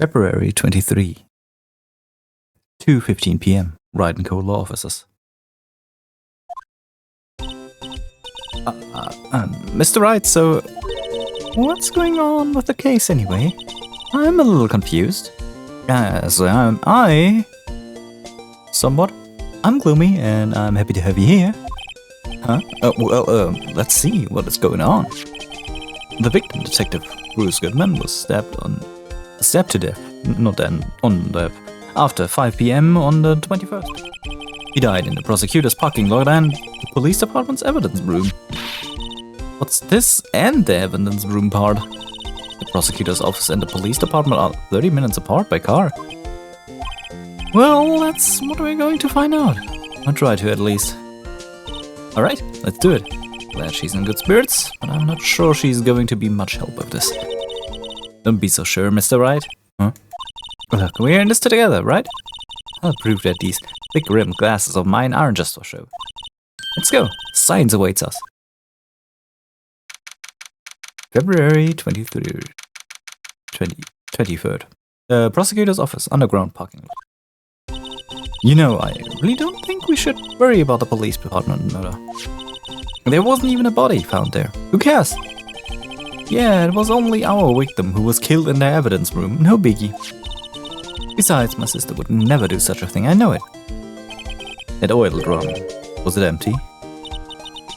February 23. 2:15 p.m. Wright & Co. Law Offices. Mr. Wright, so what's going on with the case anyway? I'm a little confused. Somewhat. I'm gloomy and I'm happy to have you here. Huh? Let's see what is going on. The victim, Detective Bruce Goodman, was stabbed to death, after 5 p.m. on the 21st. He died in the prosecutor's parking lot and the police department's evidence room. What's this and the evidence room part? The prosecutor's office and the police department are 30 minutes apart by car. Well, that's what we're going to find out. I'll try to, at least. Alright, let's do it. Glad she's in good spirits, but I'm not sure she's going to be much help with this. Don't be so sure, Mr. Wright. Huh? Look, we're in this together, right? I'll prove that these thick-rimmed glasses of mine aren't just for show. Let's go. Science awaits us. February 23rd. 23rd. The prosecutor's office, underground parking lot. You know, I really don't think we should worry about the police department murder. There wasn't even a body found there. Who cares? Yeah, it was only our victim who was killed in the evidence room. No biggie. Besides, my sister would never do such a thing, I know it. That oil drum, was it empty?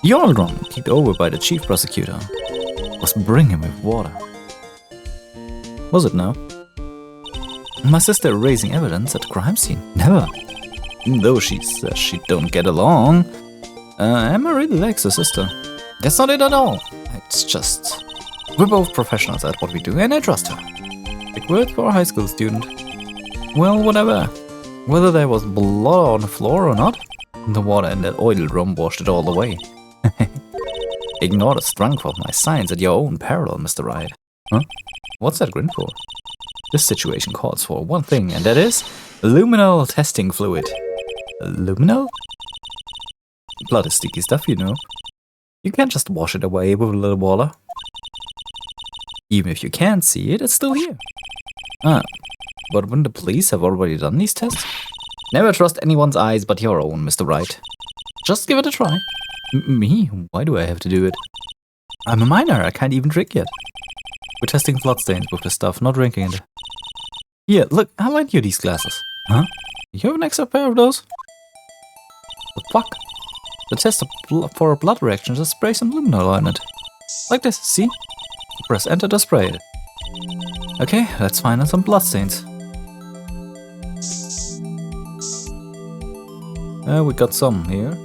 The oil drum, kicked over by the chief prosecutor, was brimming with water. Was it now? My sister erasing evidence at the crime scene? Never. Even though she says she don't get along. Emma really likes her sister. That's not it at all. It's just... we're both professionals at what we do and I trust her. Big word for a high school student. Well, whatever. Whether there was blood on the floor or not, the water in that oil drum washed it all away. Ignore the strength of my science at your own peril, Mr. Wright. Huh? What's that grin for? This situation calls for one thing, and that is luminal testing fluid. Luminal? Blood is sticky stuff, you know. You can't just wash it away with a little water. Even if you can't see it, it's still here. But wouldn't the police have already done these tests? Never trust anyone's eyes but your own, Mr. Wright. Just give it a try. Me? Why do I have to do it? I'm a minor, I can't even drink yet. We're testing bloodstains with the stuff, not drinking it. Here, look, I lent you these glasses. Huh? You have an extra pair of those? The fuck? To test for a blood reaction, just spray some luminol on it. Like this, see? Press enter to spray it. Okay, let's find out some bloodstains. We got some here.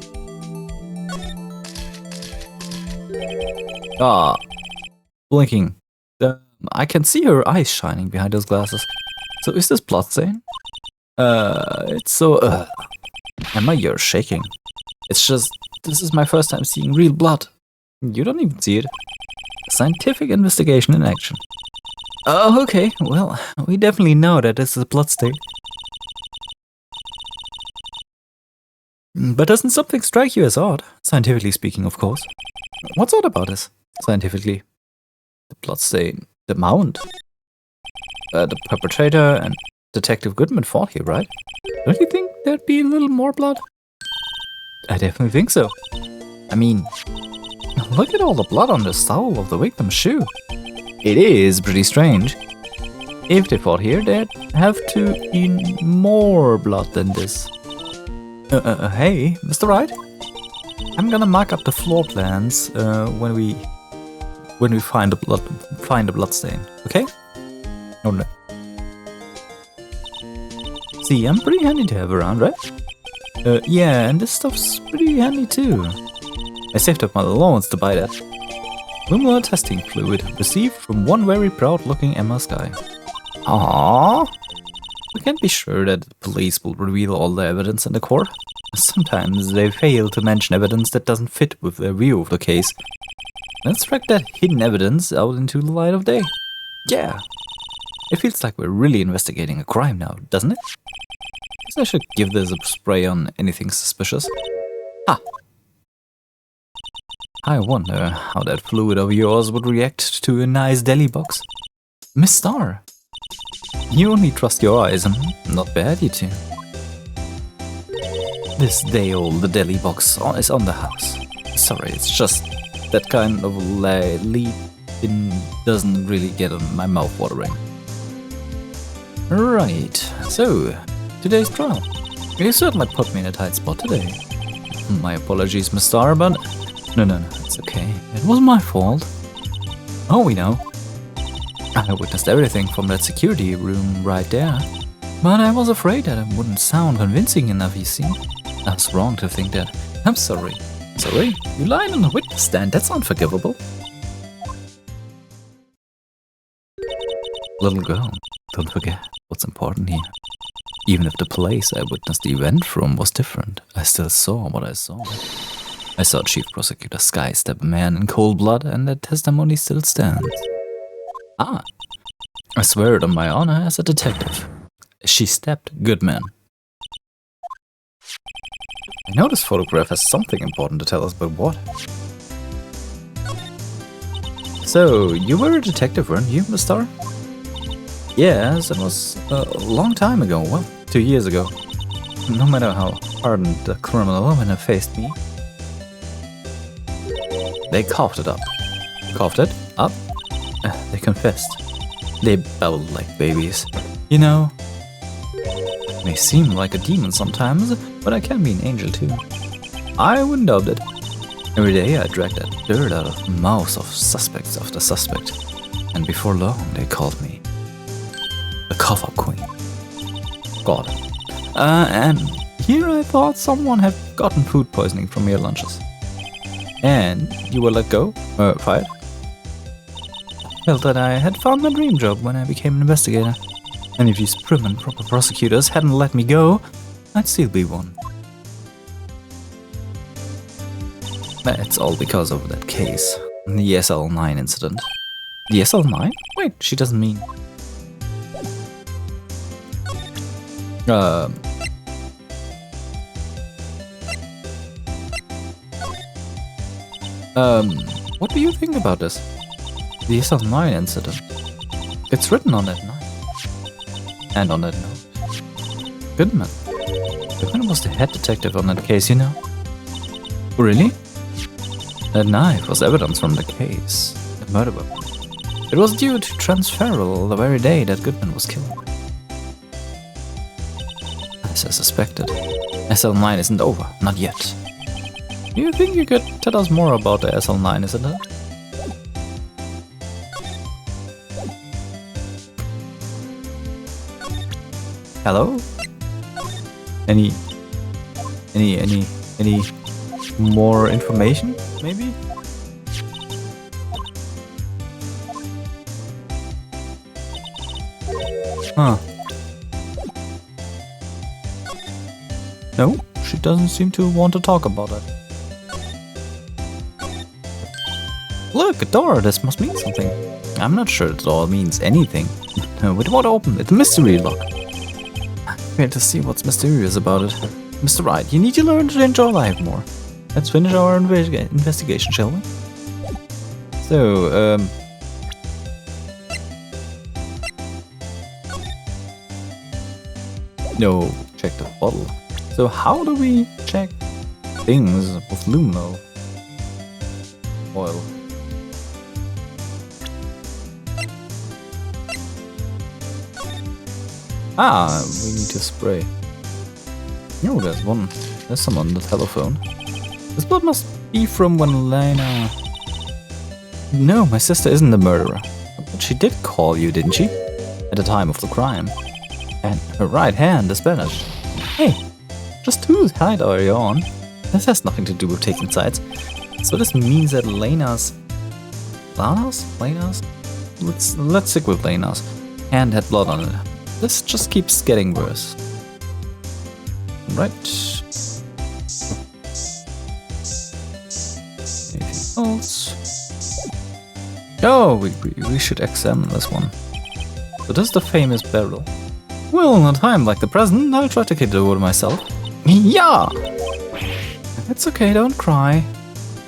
Ah, blinking. I can see her eyes shining behind those glasses. So is this bloodstain? It's so... Emma, you're shaking. It's just... this is my first time seeing real blood. You don't even see it. Scientific investigation in action. Oh, okay. Well, we definitely know that this is a bloodstain. But doesn't something strike you as odd? Scientifically speaking, of course. What's odd about this? Scientifically. The bloodstain. The mound. The perpetrator and Detective Goodman fought here, right? Don't you think there'd be a little more blood? I definitely think so. I mean, look at all the blood on the sole of the victim's shoe. It is pretty strange. If they fought here, there'd have to be more blood than this. Hey, Mr. Wright? I'm gonna mark up the floor plans when we find the bloodstain, okay? Oh no. See, I'm pretty handy to have around, right? Yeah, and this stuff's pretty handy too. I saved up my allowance to buy that. Luminol testing fluid received from one very proud-looking Emma Sky. Aww. We can't be sure that the police will reveal all the evidence in the court. Sometimes they fail to mention evidence that doesn't fit with their view of the case. Let's track that hidden evidence out into the light of day. Yeah. It feels like we're really investigating a crime now, doesn't it? Guess I should give this a spray on anything suspicious. Ah. I wonder how that fluid of yours would react to a nice deli box. Miss Star. You only trust your eyes, not bad, you two. This day-old deli box is on the house. Sorry, it's just that kind of lead doesn't really get on my mouth watering. Right, so today's trial. You certainly put me in a tight spot today. My apologies, Miss Star, but no, it's okay. It wasn't my fault. Oh, we know. I witnessed everything from that security room right there. But I was afraid that it wouldn't sound convincing enough, you see. I was wrong to think that. I'm sorry. Sorry? You lied on the witness stand, that's unforgivable. Little girl, don't forget what's important here. Even if the place I witnessed the event from was different, I still saw what I saw. I saw Chief Prosecutor Sky stab a man in cold blood, and that testimony still stands. Ah, I swear it on my honor as a detective. She stabbed Goodman. I know this photograph has something important to tell us, but what? So, you were a detective, weren't you, Miss Star? Yes, it was a long time ago, well, 2 years ago. No matter how hardened the criminal when it faced me. They coughed it up. Coughed it up? They confessed. They babbled like babies. You know, I may seem like a demon sometimes, but I can be an angel too. I wouldn't doubt it. Every day I dragged that dirt out of the mouths of suspects after suspect. And before long they called me the cough-up queen. Got it. And here I thought someone had gotten food poisoning from your lunches. And you were let go? Fired? Felt that I had found my dream job when I became an investigator. And if these prim and proper prosecutors hadn't let me go, I'd still be one. It's all because of that case. The SL9 incident. The SL9? Wait, she doesn't mean... What do you think about this? The SL9 incident. It's written on that knife. And on that note. Goodman. Goodman was the head detective on that case, you know. Really? That knife was evidence from the case. The murder weapon. It was due to transferal the very day that Goodman was killed. As I suspected, SL9 isn't over, not yet. Do you think you could tell us more about the SL9 incident? Hello? Any more information, maybe? Huh. No, she doesn't seem to want to talk about it. Look, a door, this must mean something. I'm not sure it all means anything. With what open? It's a mystery lock. I'm here to see what's mysterious about it. Mr. Wright, you need to learn to enjoy life more. Let's finish our investigation, shall we? So, no, check the bottle. So how do we check things with luminol oil? Ah, we need to spray. Oh, there's someone on the telephone. This blood must be from when Lena... No, my sister isn't the murderer. But she did call you, didn't she? At the time of the crime. And her right hand is banished. Hey, just whose side are you on? This has nothing to do with taking sides. So this means that Lena's... Let's stick with Lena's hand had blood on it. This just keeps getting worse. Right. Anything else? Oh, we should examine this one. So this is the famous barrel. Well, in a time like the present, I'll try to keep it over myself. Yeah! It's okay, don't cry.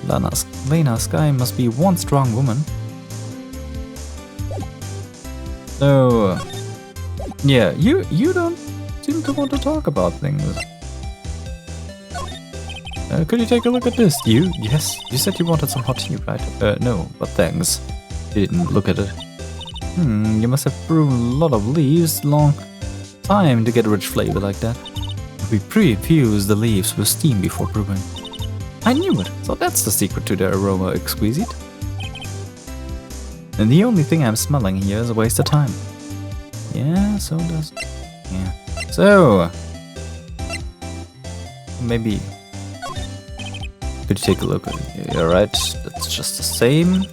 Lena Sky must be one strong woman. So... Yeah, you don't seem to want to talk about things. Could you take a look at this? Yes, you said you wanted some hot tea, right? No, but thanks. You didn't look at it. You must have brewed a lot of leaves. Long time to get a rich flavor like that. We pre-infuse the leaves with steam before brewing. I knew it, so that's the secret to their aroma exquisite. And the only thing I'm smelling here is a waste of time. Yeah, so does... Yeah. So... Maybe... Could you take a look? Alright, that's just the same.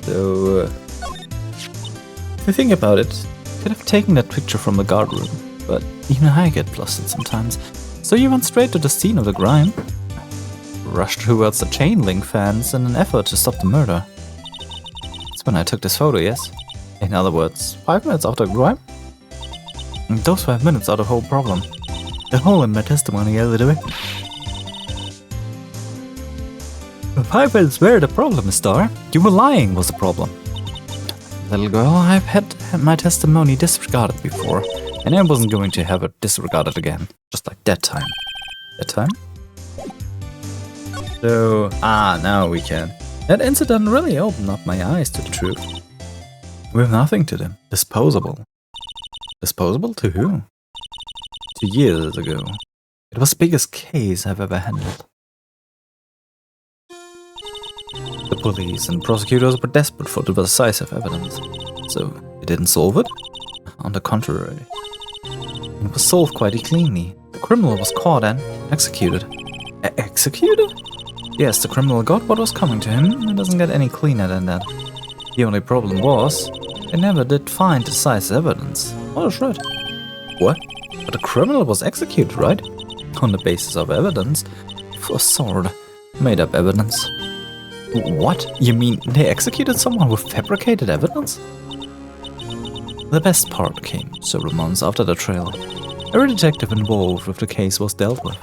So... if you think about it, you could have taken that picture from the guard room, but even I get flustered sometimes. So you went straight to the scene of the crime. Rushed towards the chain link fence in an effort to stop the murder. That's when I took this photo, yes? In other words, 5 minutes after the crime? And those 5 minutes are the whole problem. The hole in my testimony, Elizabeth. The 5 minutes were the problem, Star. You were lying was the problem. Little girl, I've had my testimony disregarded before, and I wasn't going to have it disregarded again. Just like that time. That time? So, now we can. That incident really opened up my eyes to the truth. With nothing to them. Disposable. Disposable to who? 2 years ago. It was the biggest case I've ever handled. The police and prosecutors were desperate for decisive evidence. So, they didn't solve it? On the contrary. It was solved quite cleanly. The criminal was caught and executed. Executed? Yes, the criminal got what was coming to him. It doesn't get any cleaner than that. The only problem was, they never did find decisive evidence. Oh, that's right. What? But the criminal was executed, right? On the basis of evidence. For a sword. Made up evidence. What? You mean they executed someone with fabricated evidence? The best part came several months after the trial. Every detective involved with the case was dealt with.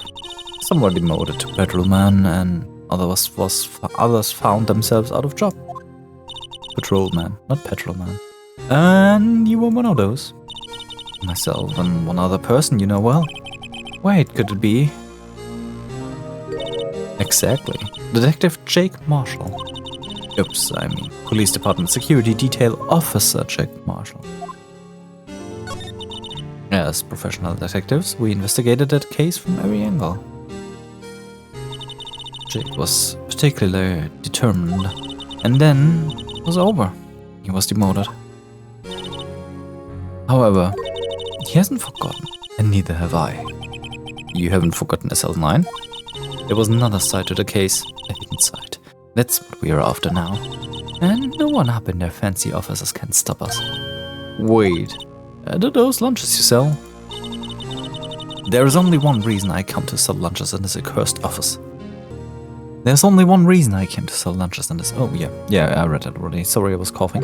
Some were demoted to patrolman, and others found themselves out of job. Patrolman, not patrolman. And you were one of those. Myself and one other person you know well. Wait, could it be? Exactly. Detective Jake Marshall. Oops, I mean Police Department Security Detail Officer Jake Marshall. As professional detectives, we investigated that case from every angle. Jake was particularly determined, and then it was over. He was demoted. However, he hasn't forgotten, and neither have I. You haven't forgotten SL9? There was another side to the case, a hidden side. That's what we are after now. And no one up in their fancy offices can stop us. Wait, do those lunches you sell? There is only one reason I come to sell lunches in this accursed office. There's only one reason I came to sell lunches in this... Oh, yeah, I read it already. Sorry, I was coughing.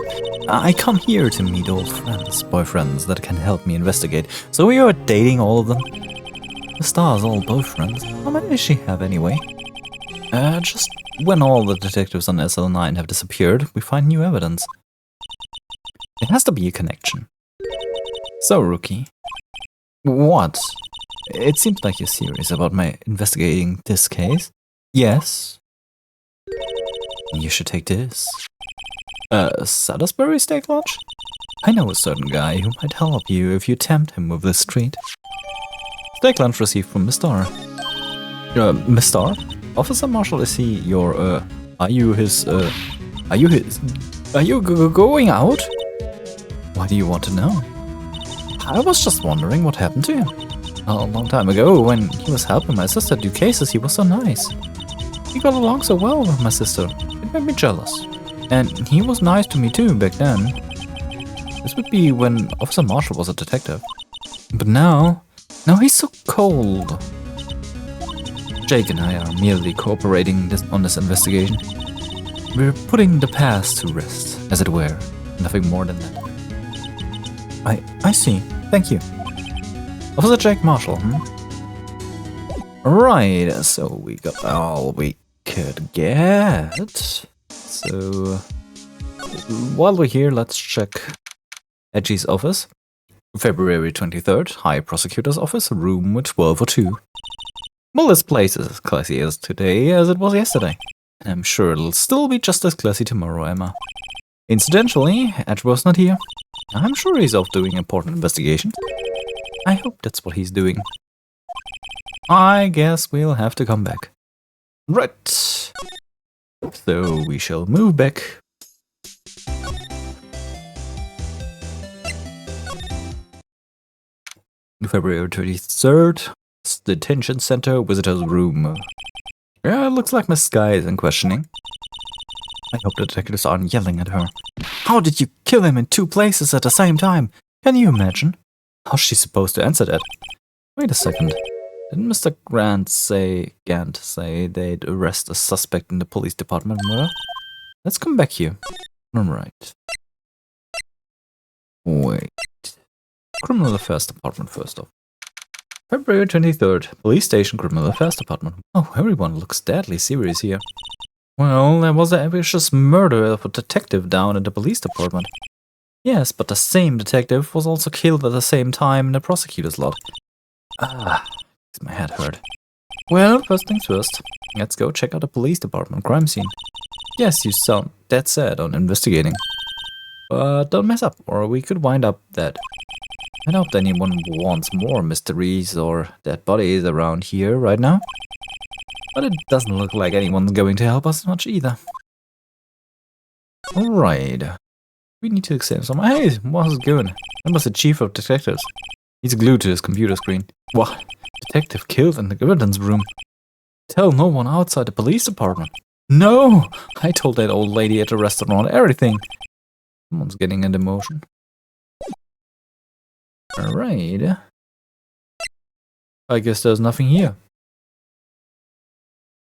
I come here to meet old friends, boyfriends that can help me investigate. So we are dating all of them. The Star's old boyfriends. How many does she have anyway? Just when all the detectives on SL9 have disappeared, we find new evidence. It has to be a connection. So, Rookie. What? It seems like you're serious about my investigating this case. Yes. You should take this. Salisbury Steak Lodge? I know a certain guy who might help you if you tempt him with this treat. Steak lunch received from Miss Starr. Miss Starr? Officer Marshall, is he your, are you going out? Why do you want to know? I was just wondering what happened to him. A long time ago, when he was helping my sister do cases, he was so nice. He got along so well with my sister. It made me jealous. And he was nice to me too back then. This would be when Officer Marshall was a detective. But now he's so cold. Jake and I are merely cooperating on this investigation. We're putting the past to rest, as it were. Nothing more than that. I see. Thank you. Officer Jake Marshall, Right, so we got all we could get. So, while we're here, let's check Edgy's office. February 23rd, High Prosecutor's Office, room 1202. Well, this place is as classy as today as it was yesterday. And I'm sure it'll still be just as classy tomorrow, Emma. Incidentally, Edge was not here. I'm sure he's off doing important investigations. I hope that's what he's doing. I guess we'll have to come back. Right. So we shall move back. February 23rd, Detention Center, Visitor's Room. Yeah, it looks like Miss Sky is in questioning. I hope the detectives aren't yelling at her. How did you kill him in 2 places at the same time? Can you imagine? How's she supposed to answer that? Wait a second. Didn't Mr. Gant say they'd arrest a suspect in the police department murder? Let's come back here. Alright. Wait. Criminal Affairs Department first off. February 23rd, Police Station Criminal Affairs Department. Oh, everyone looks deadly serious here. Well, there was a vicious murder of a detective down in the police department. Yes, but the same detective was also killed at the same time in the prosecutor's lot. Makes my head hurt. Well, first things first. Let's go check out the police department crime scene. Yes, you sound dead set on investigating. But don't mess up, or we could wind up dead. I doubt anyone wants more mysteries or dead bodies around here right now. But it doesn't look like anyone's going to help us much either. Alright. We need to examine some. Hey, what's it going? That was the chief of detectives. He's glued to his computer screen. What? Detective killed in the evidence room. Tell no one outside the police department. No! I told that old lady at the restaurant everything. Someone's getting into motion. Alright. I guess there's nothing here.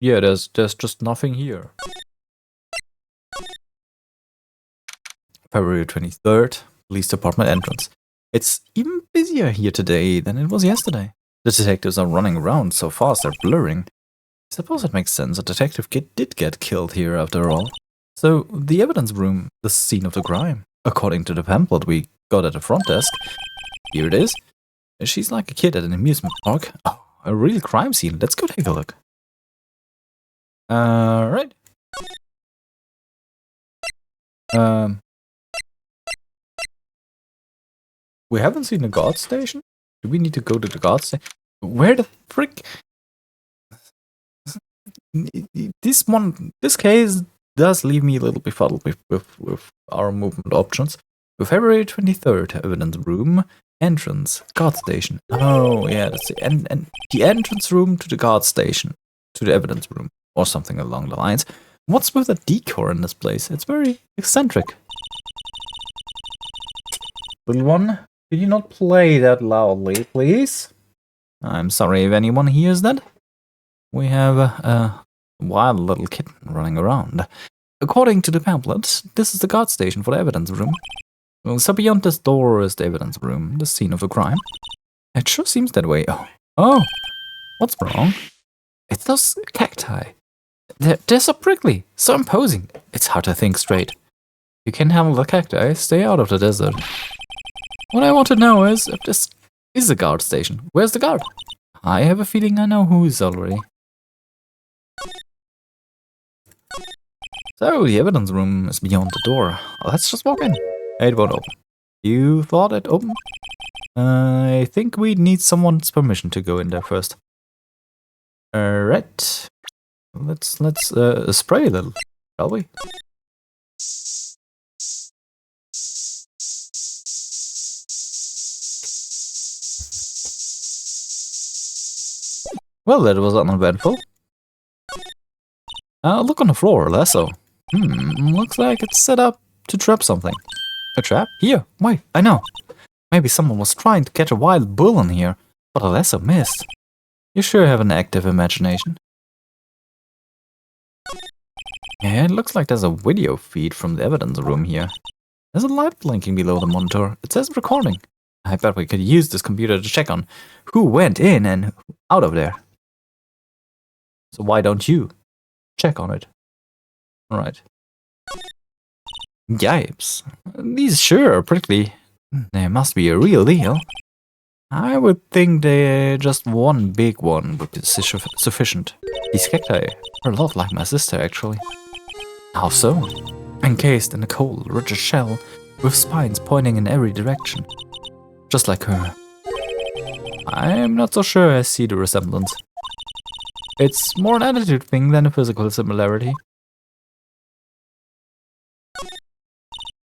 Yeah, there's just nothing here. February 23rd, Police Department entrance. It's even busier here today than it was yesterday. The detectives are running around so fast they're blurring. I suppose it makes sense. A detective did get killed here after all. So, the evidence room, the scene of the crime. According to the pamphlet we got at the front desk, here it is. She's like a kid at an amusement park. Oh, a real crime scene. Let's go take a look. Right. We haven't seen the guard station? Do we need to go to the guard station? Where the frick? This case does leave me a little befuddled with our movement options. With February 23rd, evidence room, entrance, guard station. Oh, yeah, that's it. And the entrance room to the guard station, to the evidence room, or something along the lines. What's with the decor in this place? It's very eccentric. Little one, could you not play that loudly, please? I'm sorry if anyone hears that. We have a wild little kitten running around. According to the pamphlet, this is the guard station for the evidence room. Well, so beyond this door is the evidence room, the scene of the crime. It sure seems that way. Oh, what's wrong? It's those cacti. They're so prickly, so imposing. It's hard to think straight. You can handle the cacti, stay out of the desert. What I want to know is if this is a guard station. Where's the guard? I have a feeling I know who is already. So, the evidence room is beyond the door. Let's just walk in. It won't open. You thought it opened? I think we need someone's permission to go in there first. Alright. Let's spray a little, shall we? Well, that was uneventful. Look on the floor, lasso. Looks like it's set up to trap something. A trap? Here, wait, I know. Maybe someone was trying to catch a wild bull in here, but the lasso missed. You sure have an active imagination. Yeah, it looks like there's a video feed from the evidence room here. There's a light blinking below the monitor. It says recording. I bet we could use this computer to check on who went in and out of there. So why don't you check on it? Alright. Yipes. These sure are prickly. They must be a real deal. I would think just one big one would be sufficient. These cacti are a lot like my sister, actually. How so? Encased in a cold, rigid shell with spines pointing in every direction. Just like her. I'm not so sure I see the resemblance. It's more an attitude thing than a physical similarity.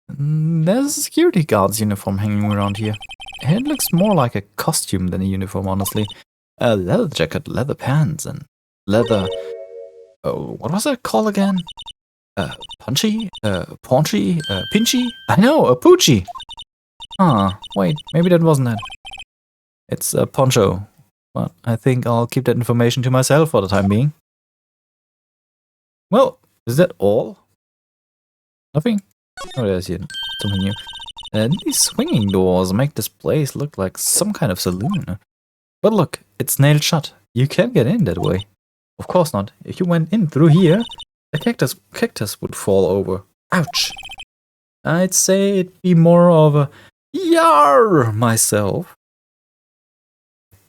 There's a security guard's uniform hanging around here. It looks more like a costume than a uniform, honestly. A leather jacket, leather pants, and leather... Oh, what was that called again? Paunchy? Paunchy? Pinchy? I know, a poochie! Huh, wait, maybe that wasn't it. It's a poncho. But I think I'll keep that information to myself for the time being. Well, is that all? Nothing? Oh, there's here something new. And these swinging doors make this place look like some kind of saloon. But look, it's nailed shut. You can't get in that way. Of course not. If you went in through here, the cactus would fall over. Ouch! I'd say it'd be more of a yar myself.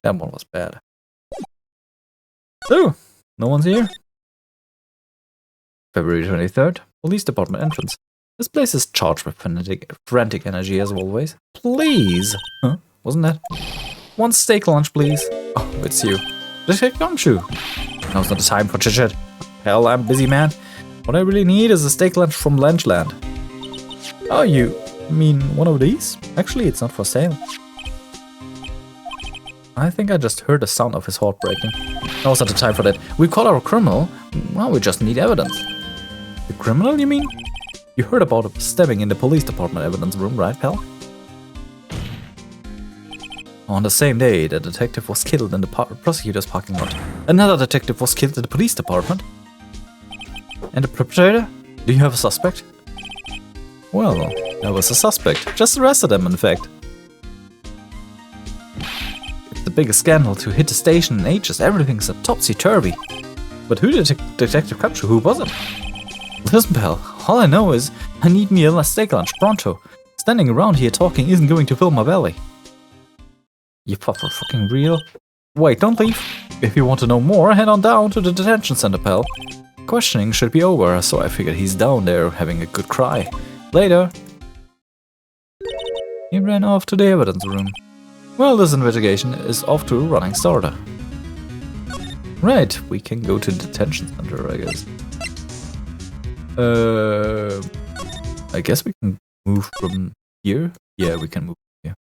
That one was bad. So, no one's here. February 23rd, Police Department entrance. This place is charged with frantic energy as always. Please! Huh? Wasn't that? One steak lunch, please. Oh, it's you. Detective Gumshoe. Now's not the time for chit-chat. Hell, I'm busy, man. What I really need is a steak lunch from Lunchland. Oh, you mean one of these? Actually, it's not for sale. I think I just heard the sound of his heart breaking. Now's not the time for that. We caught our criminal. Well, we just need evidence. The criminal, you mean? You heard about a stabbing in the police department evidence room, right, pal? On the same day, the detective was killed in the prosecutor's parking lot. Another detective was killed in the police department. And the perpetrator? Do you have a suspect? Well, there was a suspect. Just arrested them, in fact. It's the biggest scandal to hit the station in ages. Everything's a topsy-turvy. But who did Detective capture? Who was it? Listen, pal, all I know is I need me a steak lunch pronto. Standing around here talking isn't going to fill my belly. You proper fucking real? Wait, don't leave. If you want to know more, head on down to the detention center, pal. Questioning should be over, so I figured he's down there having a good cry. Later. He ran off to the evidence room. Well, this investigation is off to a running starter. Right, we can go to the detention center, I guess. I guess we can move from here? Yeah, we can move here.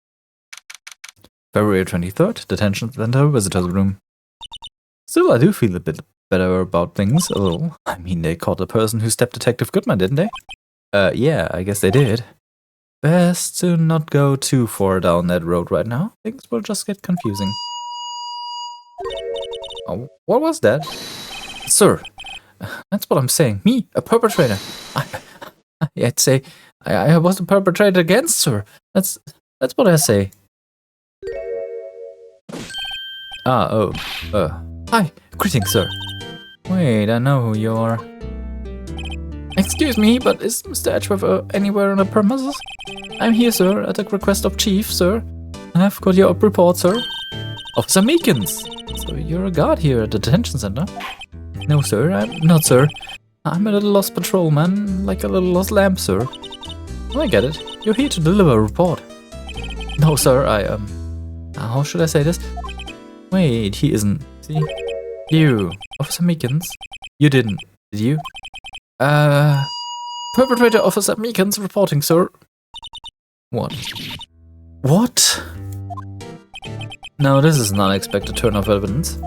February 23rd, detention center, visitor's room. Still, I do feel a bit better about things, a little. I mean, they caught the person who stabbed Detective Goodman, didn't they? Yeah, I guess they did. Best to not go too far down that road right now. Things will just get confusing. Oh, what was that? Sir, that's what I'm saying. Me, a perpetrator. I'd say I was the perpetrator against, sir. That's what I say. Hi, greetings, sir. Wait, I know who you are. Excuse me, but is Mr. Edgeworth anywhere on the premises? I'm here, sir, at the request of Chief, sir. I've got your report, sir. Officer Meekins! So you're a guard here at the detention center? No, sir, I'm not, sir. I'm a little lost patrolman, like a little lost lamb, sir. Oh, I get it. You're here to deliver a report. No, sir, how should I say this? Wait, he isn't. See? You, Officer Meekins. You didn't, did you? Perpetrator Officer Meekins reporting, sir. What? What? No, this is an unexpected turn of evidence.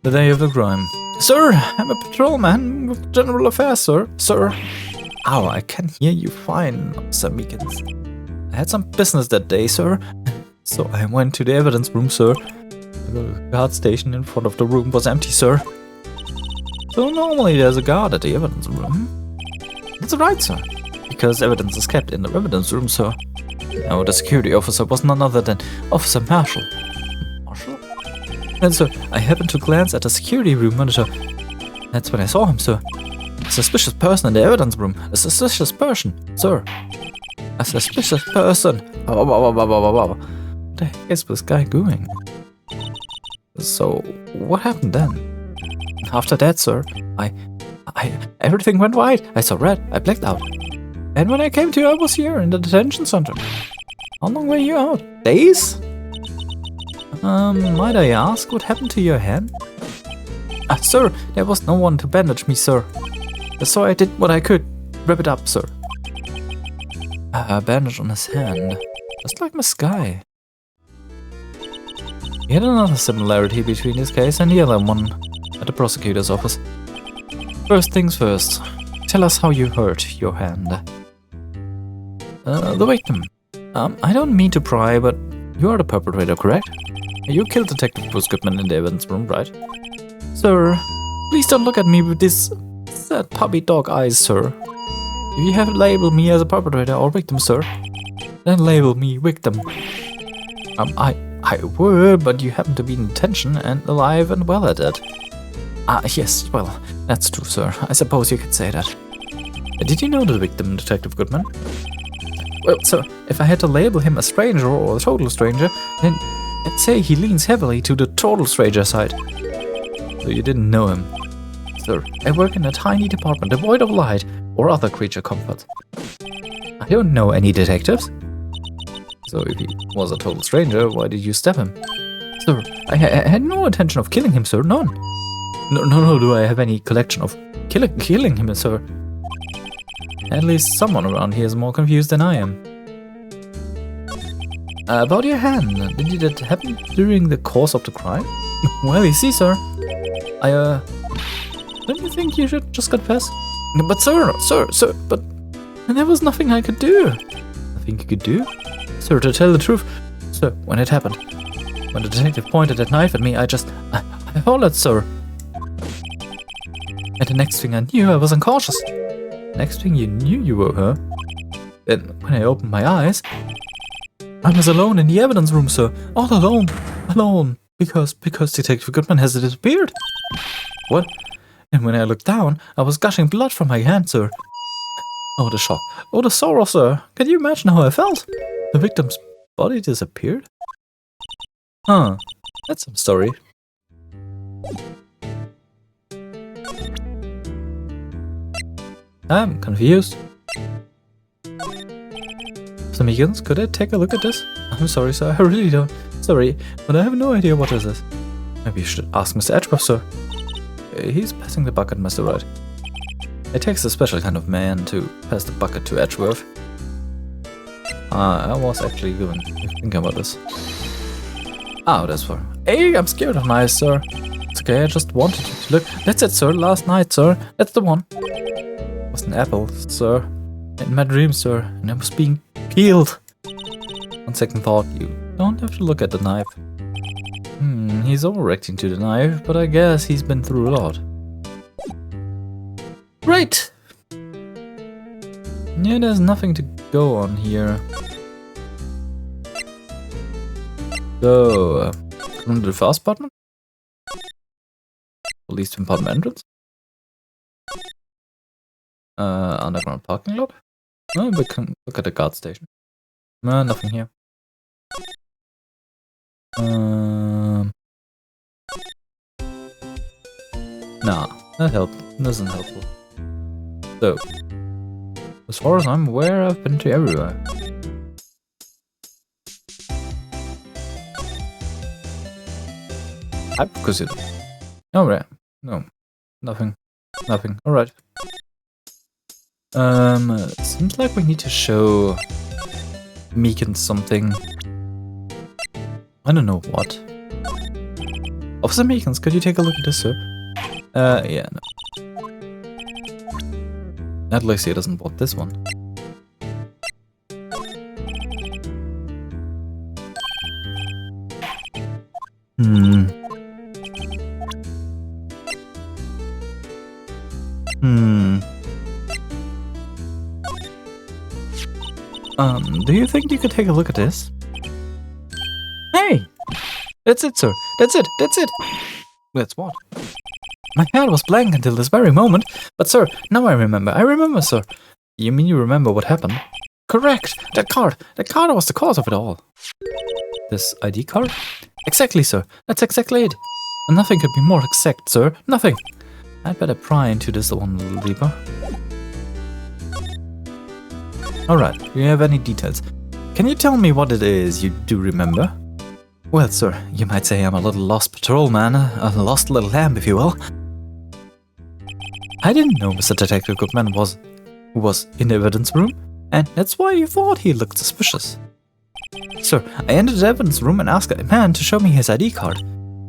The day of the crime. Sir, I'm a patrolman with general affairs, sir. Sir. Ow, I can hear you fine, Officer Meekins. I had some business that day, sir. So I went to the evidence room, sir. The guard station in front of the room was empty, sir. So normally there's a guard at the evidence room. That's right, sir. Because evidence is kept in the evidence room, sir. No, the security officer was none other than Officer Marshall. Marshall? And sir, I happened to glance at the security room monitor. That's when I saw him, sir. A suspicious person in the evidence room. A suspicious person, sir. A suspicious person. What the heck is this guy doing? So, what happened then? After that, sir, everything went white. I saw red. I blacked out. And when I came to, I was here in the detention center. How long were you out? Days? Might I ask what happened to your hand? Sir, there was no one to bandage me, sir. So I did what I could. Wrap it up, sir. A bandage on his hand. Just like my sky. Yet another similarity between this case and the other one at the prosecutor's office. First things first. Tell us how you hurt your hand. The victim. I don't mean to pry, but you are the perpetrator, correct? You killed Detective Bruce Goodman in the evidence room, right? Sir, please don't look at me with these sad puppy dog eyes, sir. If you have labeled me as a perpetrator or victim, sir, then label me victim. I would, but you happen to be in detention and alive and well at it. Yes, well, that's true, sir. I suppose you could say that. Did you know the victim, Detective Goodman? Well, sir, if I had to label him a stranger or a total stranger, then I'd say he leans heavily to the total stranger side. So you didn't know him. Sir, I work in a tiny department devoid of light or other creature comforts. I don't know any detectives. So if he was a total stranger, why did you stab him? Sir, I had no intention of killing him, sir, none. No, do I have any collection of killing him, sir? At least someone around here is more confused than I am. About Johan, did that happen during the course of the crime? Well, you see, sir, don't you think you should just confess? But sir, but there was nothing I could do. Nothing you could do? Sir, to tell the truth, sir, when it happened, when the detective pointed that knife at me, I hollered, sir. And the next thing I knew, I was unconscious. Next thing you knew, you were her. And when I opened my eyes, I was alone in the evidence room, sir. All alone. Alone. Because Detective Goodman has disappeared. What? And when I looked down, I was gushing blood from my hand, sir. Oh, the shock. Oh, the sorrow, sir. Can you imagine how I felt? The victim's body disappeared? Huh. That's some story. I'm confused. Mr. Meekins, could I take a look at this? I'm sorry, sir. I really don't. Sorry, but I have no idea what this is. Maybe you should ask Mr. Edgeworth, sir. He's passing the bucket, Mr. Wright. It takes a special kind of man to pass the bucket to Edgeworth. I was actually going to think about this. Oh, that's for. Hey, I'm scared of mice, sir. It's okay, I just wanted you to look. That's it, sir. Last night, sir. That's the one. It was an apple, sir. In my dream, sir. And I was being peeled. On second thought, you don't have to look at the knife. He's overreacting to the knife, but I guess he's been through a lot. Right! Yeah, there's nothing to go on here. So, come to the first button? Police department entrance? Underground parking lot? Oh, we can look at the guard station. No, nothing here. Nah, that isn't helpful. So, as far as I'm aware, I've been to everywhere. Because it. Oh, right. No, nothing. Alright. Seems like we need to show Meekins something. I don't know what. Officer Meekins, could you take a look at this, sir? Yeah, no. At least he doesn't want this one. Do you think you could take a look at this? Hey! That's it, sir. That's it. That's what? My head was blank until this very moment. But sir, now I remember. I remember, sir. You mean you remember what happened? Correct! That card! That card was the cause of it all. This ID card? Exactly, sir. That's exactly it. And nothing could be more exact, sir. Nothing. I'd better pry into this one a little deeper. Alright, do you have any details? Can you tell me what it is you do remember? Well, sir, you might say I'm a little lost patrolman, a lost little lamb, if you will. I didn't know Mr. Detective Goodman was in the evidence room, and that's why you thought he looked suspicious. Sir, I entered the evidence room and asked a man to show me his ID card.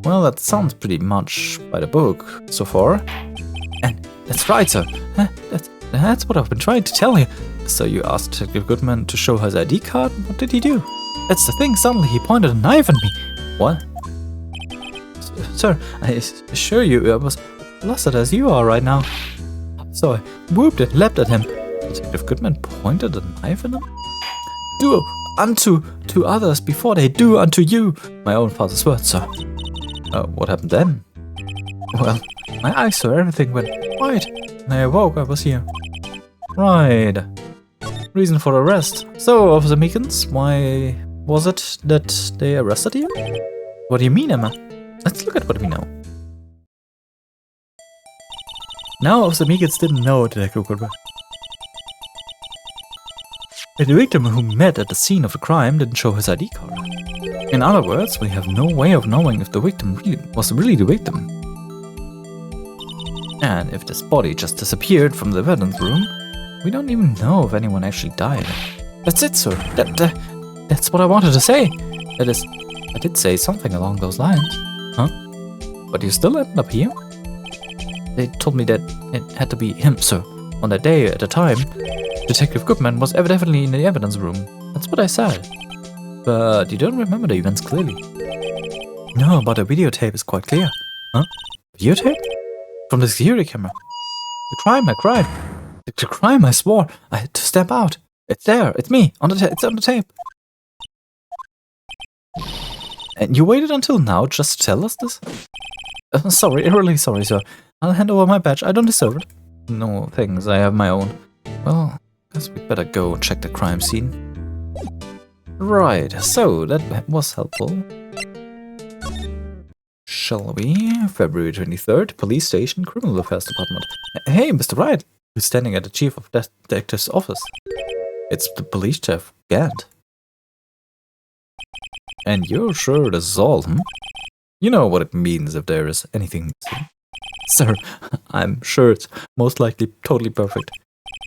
Well, that sounds pretty much by the book so far. And that's right, sir. That's what I've been trying to tell you. So you asked Detective Goodman to show his ID card? What did he do? That's the thing, suddenly he pointed a knife at me. What? Sir, I assure you I was flustered as you are right now. So I whooped and leapt at him. Detective Goodman pointed a knife at him? Do unto others before they do unto you. My own father's words, sir. What happened then? Well, my eyes saw everything went quiet. When I awoke, I was here. Right. Reason for arrest. So, Officer Meekins, why was it that they arrested you? What do you mean, Emma? Let's look at what we know. Now, Officer Meekins didn't know Detective Goodman. The victim who met at the scene of the crime didn't show his ID card. In other words, we have no way of knowing if the victim was really the victim. And if this body just disappeared from the evidence room, we don't even know if anyone actually died. That's it, sir. That's what I wanted to say. That is, I did say something along those lines. Huh? But you still ended up here? They told me that it had to be him, sir. On that day, at the time, Detective Goodman was evidently in the evidence room. That's what I said. But you don't remember the events clearly. No, but the videotape is quite clear. Huh? Videotape? From the security camera. The crime, The crime, I swore. I had to step out. It's there. It's me. It's on the tape. And you waited until now just to tell us this? Sorry, really sorry, sir. I'll hand over my badge. I don't deserve it. No, thanks. I have my own. Well, guess we'd better go check the crime scene. Right, so that was helpful. Shall we? February 23rd, Police Station, Criminal Affairs Department. Hey, Mr. Wright, who's standing at the Chief of Detective's office? It's the police chief, Gant. And you're sure this is all, You know what it means if there is anything missing. Sir, I'm sure it's most likely totally perfect.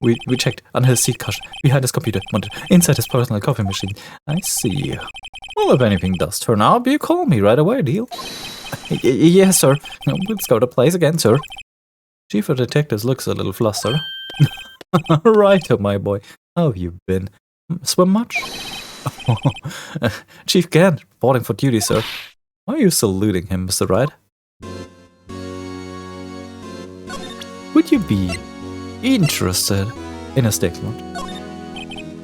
We checked under his seat cushion, behind his computer monitor, inside his personal coffee machine. I see. Well, if anything does turn out, you call me right away, deal? Yes, sir. We'll scout the place again, sir. Chief of Detectives looks a little flustered. Righto, my boy. How have you been? Swim much? Chief Gant, reporting for duty, sir. Why are you saluting him, Mr. Wright? Would you be interested in a statement?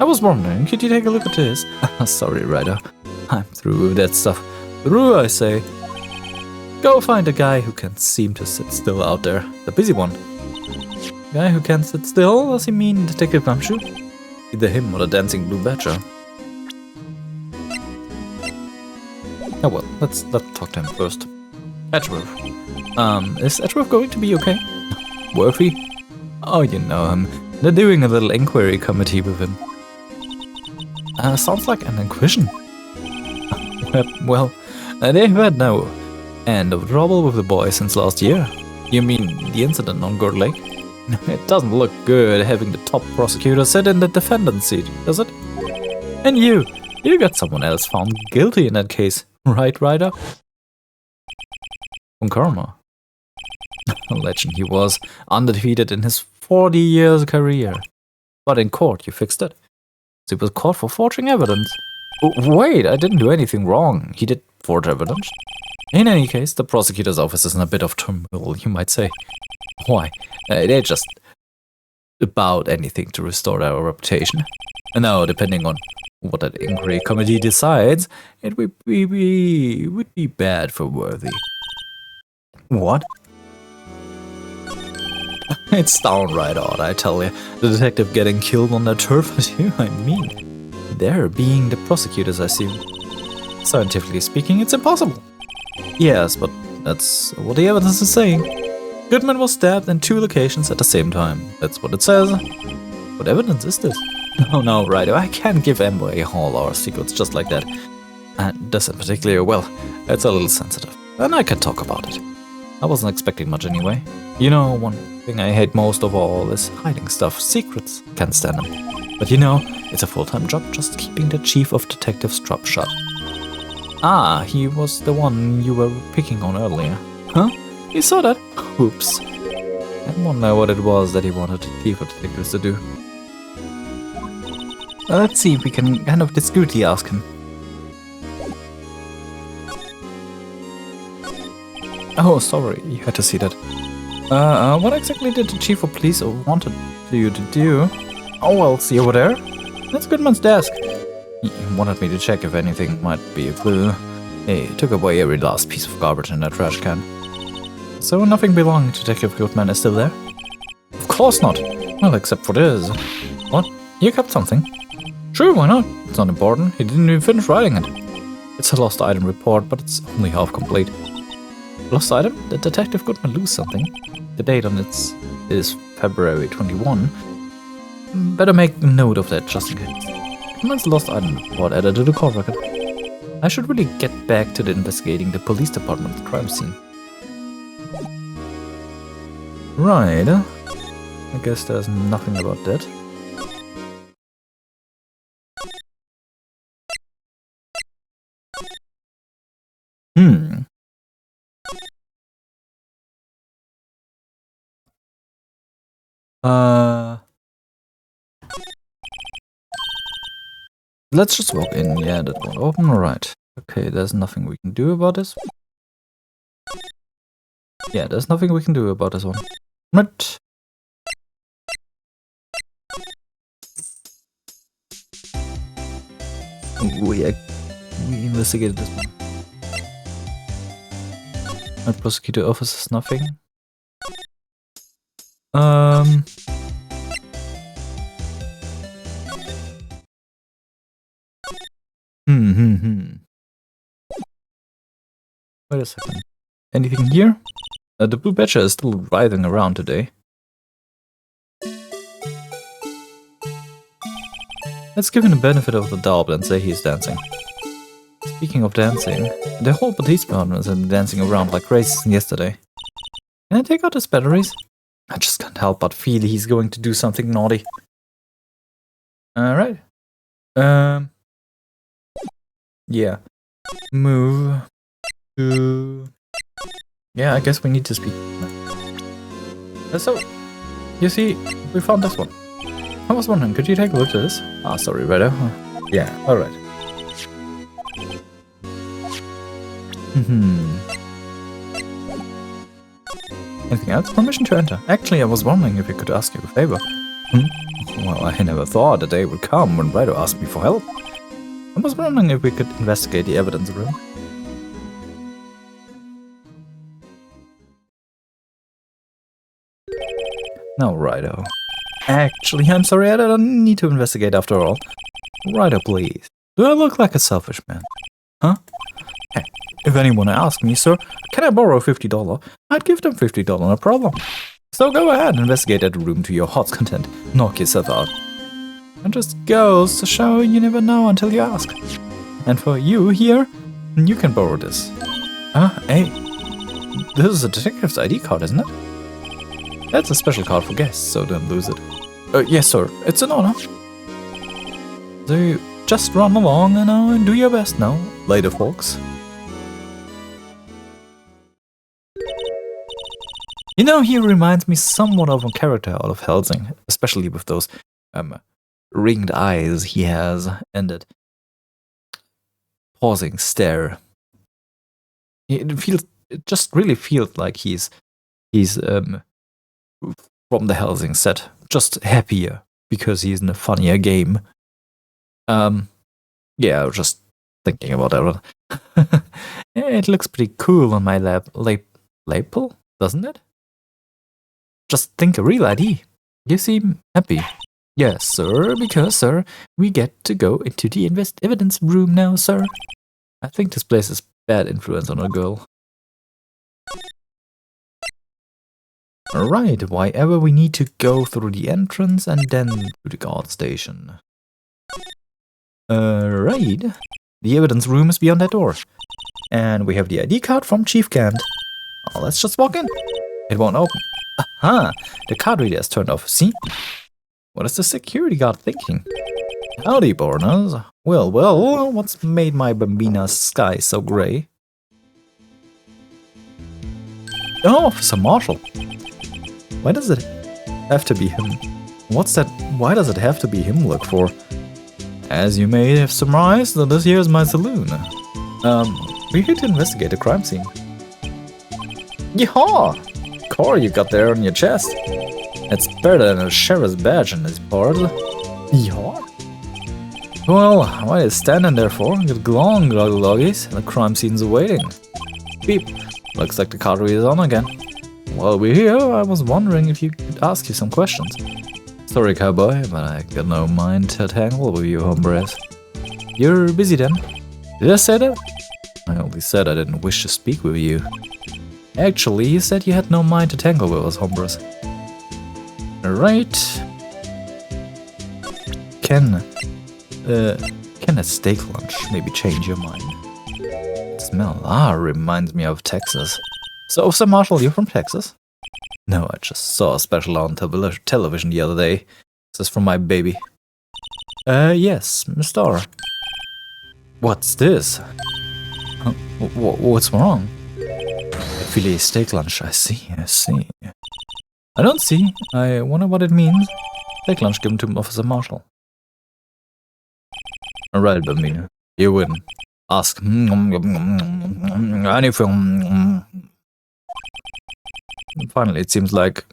I was wondering, could you take a look at this? Sorry, Ryder. I'm through with that stuff. Through, I say. Go find a guy who can seem to sit still out there. The busy one. Guy who can sit still? Does he mean Detective Gumshoe? Either him or the dancing blue badger. Oh well, let's talk to him first. Edgeworth. Is Edgeworth going to be okay? Worthy? Oh, you know him. They're doing a little inquiry committee with him. Sounds like an inquisition. Well, they've had no end of trouble with the boy since last year. You mean the incident on Gourd Lake? It doesn't look good having the top prosecutor sit in the defendant's seat, does it? And you got someone else found guilty in that case, right, Ryder? Karma. A legend he was, undefeated in his 40 years career. But in court, you fixed it. So he was caught for forging evidence. Wait, I didn't do anything wrong. He did forge evidence. In any case, the prosecutor's office is in a bit of turmoil, you might say. Why? They're just about anything to restore our reputation. And now, depending on what that inquiry committee decides, it would be bad for Worthy. What? It's downright odd, I tell you. The detective getting killed on their turf, what do I mean? They're being the prosecutors, I assume. Scientifically speaking, it's impossible. Yes, but that's what the evidence is saying. Goodman was stabbed in 2 locations at the same time. That's what it says. What evidence is this? No, Ryder, I can't give away all our secrets just like that. And this in particular, well, it's a little sensitive. And I can talk about it. I wasn't expecting much anyway. You know, one thing I hate most of all is hiding stuff, secrets. Can't stand them. But you know, it's a full-time job just keeping the chief of detectives trap shut. Ah, he was the one you were picking on earlier. Huh? You saw that? Oops. I wonder what it was that he wanted the chief of detectives to do. Let's see if we can kind of discreetly ask him. Oh, sorry, you had to see that. What exactly did the chief of police wanted you to do? Oh, well, see over there? That's Goodman's desk. He wanted me to check if anything might be a clue. He took away every last piece of garbage in that trash can. So nothing belonging to Detective Goodman is still there? Of course not. Well, except for this. What? You kept something? Sure, why not? It's not important. He didn't even finish writing it. It's a lost item report, but it's only half complete. Lost item? Did Detective Goodman lose something? The date on it is February 21. Better make a note of that just in case. Goodman's lost item report added to the court record. I should really get back to investigating the police department's crime scene. Right. I guess there's nothing about that. Let's just walk in. Yeah, that won't open. Alright. Okay, there's nothing we can do about this. Yeah, there's nothing we can do about this one. Right. We investigated this one. My prosecutor office is nothing. Wait a second. Anything here? The blue badger is still writhing around today. Let's give him the benefit of the doubt and say he's dancing. Speaking of dancing, the whole police department has been dancing around like crazy since yesterday. Can I take out his batteries? I just can't help but feel he's going to do something naughty. Alright. Yeah. Move to... Yeah, I guess we need to speak. So, you see, we found this one. I was wondering, could you take a look at this? Ah, sorry, Redo. Yeah, alright. Anything else? Permission to enter. Actually, I was wondering if I could ask you a favor. Well, I never thought the day would come when Redo asked me for help. I was wondering if we could investigate the evidence room. No, Rido. Actually, I'm sorry, I don't need to investigate after all. Rido, please. Do I look like a selfish man? Huh? Hey, if anyone asks me, sir, can I borrow $50? I'd give them $50, no problem. So go ahead and investigate that room to your heart's content. Knock yourself out. It just goes to show you never know until you ask. And for you here, you can borrow this. Hey. This is a detective's ID card, isn't it? That's a special card for guests, so don't lose it. Yes, sir. It's an honor. So you just run along and do your best now. Later, folks. You know, he reminds me somewhat of a character out of Helsing, especially with those ringed eyes he has and that pausing stare. It just really feels like he's from the Helsing set, just happier because he's in a funnier game. Yeah, I was just thinking about that. It looks pretty cool on my lapel, doesn't it? Just think a real ID. You seem happy. Yes, sir, because, sir, we get to go into the evidence room now, sir. I think this place is bad influence on a girl. Alright, why ever we need to go through the entrance and then to the guard station. Right. The evidence room is beyond that door. And we have the ID card from Chief Kent. Oh, let's just walk in. It won't open. Aha! The card reader is turned off. See? What is the security guard thinking? Howdy, Borners. Well, what's made my Bambina's sky so grey? Oh, Officer Marshall. Why does it have to be him? What's that? Why does it have to be him look for? As you may have surmised, this here is my saloon. We're here to investigate a crime scene. Yeehaw! Core you got there on your chest. It's better than a sheriff's badge in this part. Yeehaw! Well, what are you standing there for? Get along, loggies. The crime scene's awaiting. Beep. Looks like the card reader is on again. While we're here, I was wondering if you could ask you some questions. Sorry, cowboy, but I got no mind to tangle with you, hombres. You're busy then? Did I say that? I only said I didn't wish to speak with you. Actually, you said you had no mind to tangle with us, hombres. Alright. Can a steak lunch maybe change your mind? The smell reminds me of Texas. So, Officer Marshall, you're from Texas? No, I just saw a special on television the other day. This is from my baby. Yes, Mr. What's this? What's wrong? A filet steak lunch, I see. I don't see. I wonder what it means. Steak lunch given to Officer Marshall. Alright, Bambina. You win. Ask anything. Finally, it seems like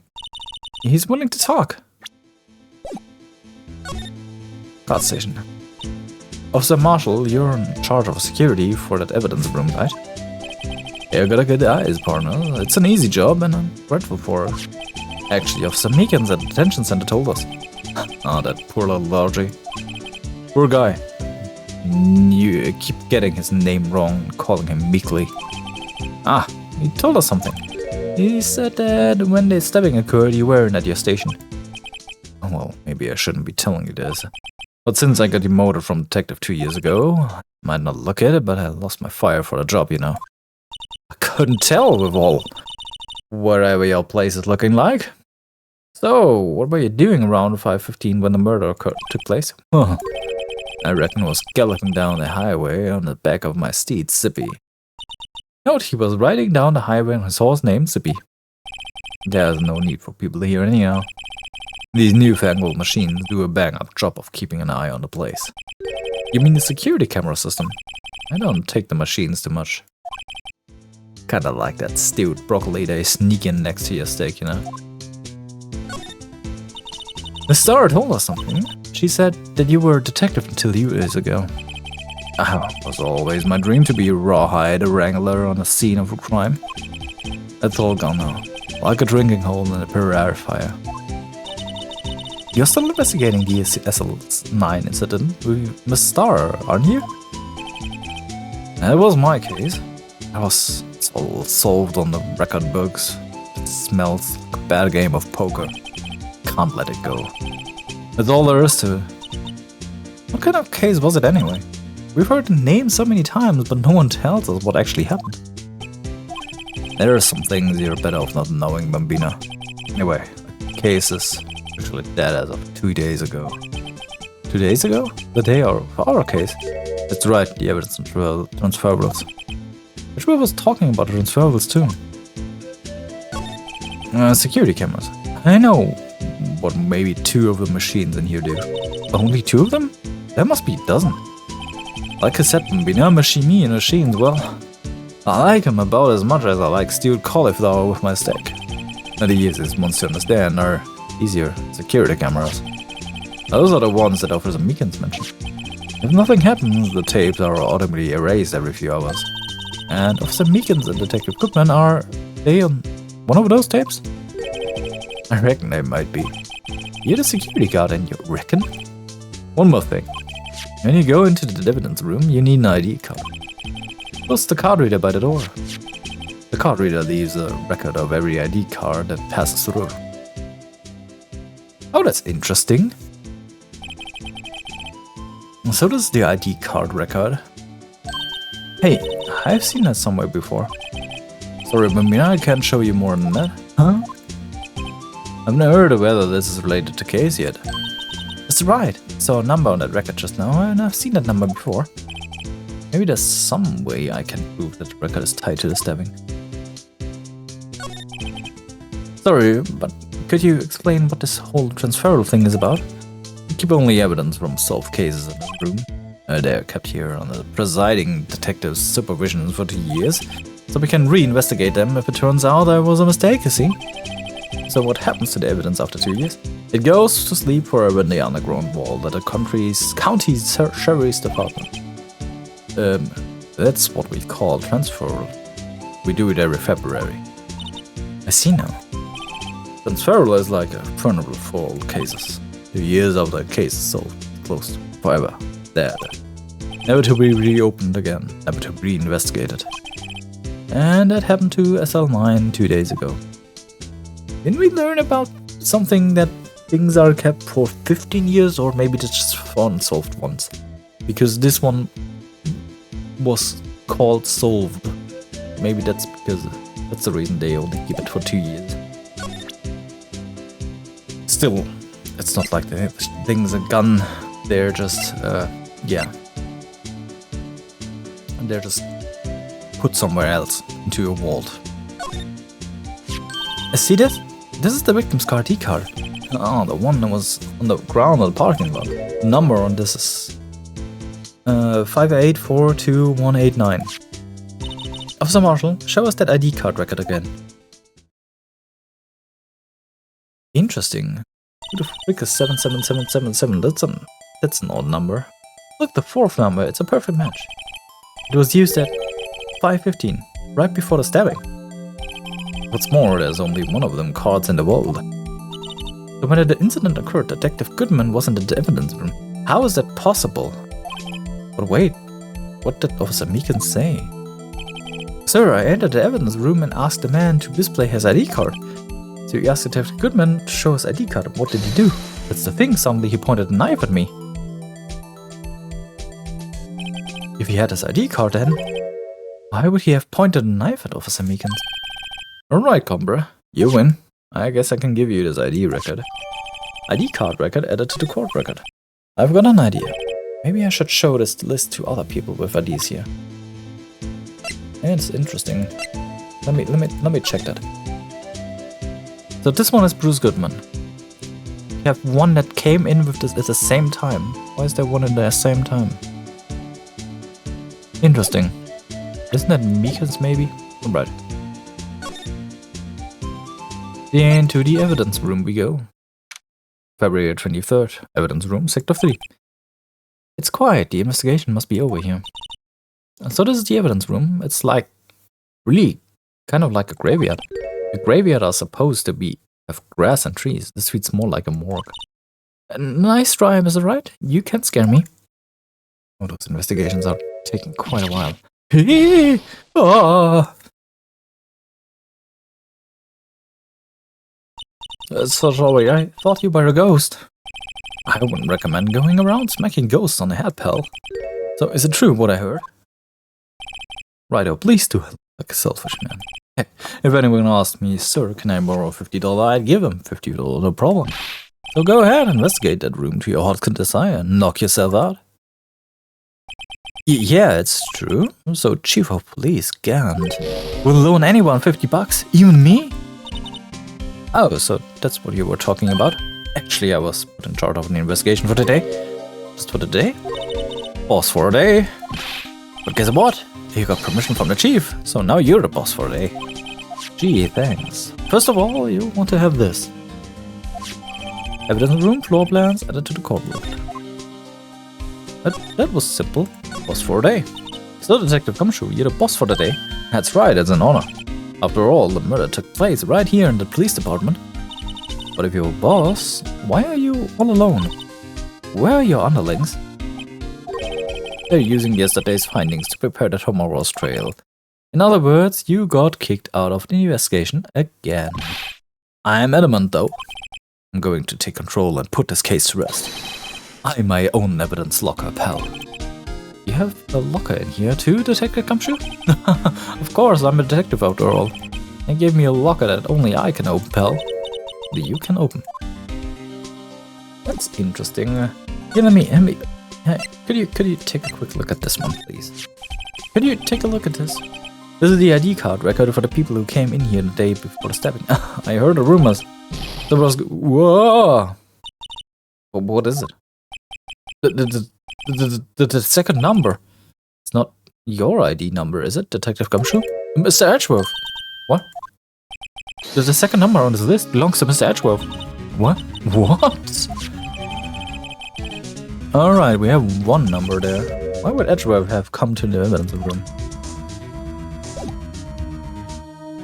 he's willing to talk. Guard station. Officer Marshall, you're in charge of security for that evidence room, right? You got a good eyes, partner. It's an easy job, and I'm grateful for it. Actually, Officer Meekins at the detention center told us. Ah, that poor little Largy. Poor guy. You keep getting his name wrong and calling him Meekly. Ah, he told us something. He said that when the stabbing occurred, you weren't at your station. Oh, well, maybe I shouldn't be telling you this. But since I got demoted from detective 2 years ago, I might not look at it, but I lost my fire for the job, you know. I couldn't tell with all wherever your place is looking like. So, what were you doing around 5:15 when the murder took place? Huh. I reckon I was galloping down the highway on the back of my steed, Zippy. Note, he was riding down the highway on his horse named Zippy. There's no need for people here anyhow. These newfangled machines do a bang-up job of keeping an eye on the place. You mean the security camera system? I don't take the machines too much. Kinda like that stewed broccoli they sneak in next to your steak, you know? The star told us something. She said that you were a detective until 2 years ago. It was always my dream to be a rawhide wrangler on a scene of a crime. That's all gone now, like a drinking hole in a prairie fire. You're still investigating the SL9 incident with Miss Starr, aren't you? That was my case. I was all solved on the record books. It smells like a bad game of poker. Can't let it go. That's all there is to it. What kind of case was it anyway? We've heard the name so many times, but no one tells us what actually happened. There are some things you're better off not knowing, Bambina. Anyway, the case is actually dead as of 2 days ago. 2 days ago? The day of our case? That's right, the evidence transferables. Which we was talking about transferables too. Security cameras. I know what maybe 2 of the machines in here do. Only 2 of them? There must be a dozen. Like I said, machines, well, I like them about as much as I like stewed cauliflower with my steak. Now the easiest ones to understand are easier security cameras. Those are the ones that Officer Meekins mentioned. If nothing happens, the tapes are automatically erased every few hours. And Officer Meekins and Detective Cookman, are they on one of those tapes? I reckon they might be. You're the security guard and you reckon? One more thing. When you go into the evidence room, you need an ID card. Plus the card reader by the door. The card reader leaves a record of every ID card that passes through. Oh, that's interesting. So does the ID card record. Hey, I've seen that somewhere before. Sorry, but I can't show you more than that. Huh? I've never heard of whether this is related to case yet. That's right. Saw a number on that record just now, and I've seen that number before. Maybe there's some way I can prove that the record is tied to the stabbing. Sorry, but could you explain what this whole transferal thing is about? We keep only evidence from solved cases in the room. They're kept here on the presiding detective's supervision for 2 years, so we can reinvestigate them if it turns out there was a mistake, you see. So what happens to the evidence after 2 years? It goes to sleep forever in the underground vault at the county sheriff's department. That's what we call transferal. We do it every February. I see now. Transferal is like a funeral for all cases. 2 years after a case is solved, closed, forever, dead. Never to be reopened again, never to be reinvestigated. And that happened to SL9 2 days ago. Didn't we learn about something that things are kept for 15 years, or maybe it's just for unsolved ones? Because this one was called solved. Maybe that's because that's the reason they only keep it for 2 years. Still, it's not like the thing's a gun. They're just, yeah. And they're just put somewhere else into a vault. See this? This is the victim's car ID card. Oh, the one that was on the ground of the parking lot. The number on this is 5842189. Officer Marshall, show us that ID card record again. Interesting. Who the frick is 77777? That's an odd number. Look, the fourth number, it's a perfect match. It was used at 5:15, right before the stabbing. What's more, there's only one of them cards in the vault. So when the incident occurred, Detective Goodman wasn't in the evidence room. How is that possible? But wait, what did Officer Meekin say? Sir, I entered the evidence room and asked the man to display his ID card. So he asked Detective Goodman to show his ID card. What did he do? That's the thing, suddenly he pointed a knife at me. If he had his ID card then, why would he have pointed a knife at Officer Meekin? Alright, Combra, you win. I guess I can give you this ID record. ID card record added to the court record. I've got an idea. Maybe I should show this list to other people with IDs here. It's interesting. Let me check that. So this one is Bruce Goodman. You have one that came in with this at the same time. Why is there one in the same time? Interesting. Isn't that Meekin's maybe? Alright. Into the evidence room we go. February 23rd, evidence room, sector 3. It's quiet, the investigation must be over here. And so this is the evidence room. It's like, really, kind of like a graveyard. A graveyard are supposed to have grass and trees. This feels more like a morgue. A nice drive, is it right? You can't scare me. Oh, those investigations are taking quite a while. Sorry, I thought you were a ghost. I wouldn't recommend going around smacking ghosts on the head, pal. So, is it true what I heard? Righto, please do like a selfish man. Hey, if anyone asked me, sir, can I borrow $50, I'd give him $50, no problem. So go ahead, investigate that room to your heart's desire and knock yourself out. Yeah, it's true. So Chief of Police Gant will loan anyone $50, even me? Oh, so that's what you were talking about. Actually, I was put in charge of an investigation for today. Just for the day? Boss for a day. But guess what? You got permission from the chief, so now you're the boss for a day. Gee, thanks. First of all, you want to have this. Evidence room, floor plans added to the courtroom. That was simple. Boss for a day. So, Detective Gumshoe, you're the boss for the day. That's right, it's an honor. After all, the murder took place right here in the police department. But if you're a boss, why are you all alone? Where are your underlings? They're using yesterday's findings to prepare the tomorrow's trail. In other words, you got kicked out of the investigation again. I'm adamant though. I'm going to take control and put this case to rest. I'm my own evidence locker, pal. You have a locker in here too, Detective Gumshoe? Of course, I'm a detective after all. They gave me a locker that only I can open, pal. That you can open. That's interesting. Yeah, let me. Could you take a quick look at this one, please? Could you take a look at this? This is the ID card record for the people who came in here the day before the stabbing. I heard the rumors. There was. Whoa! What is it? The second number. It's not your ID number, is it, Detective Gumshoe? Mr. Edgeworth. What? The second number on this list belongs to Mr. Edgeworth. What? What? Alright, we have one number there. Why would Edgeworth have come to the evidence room?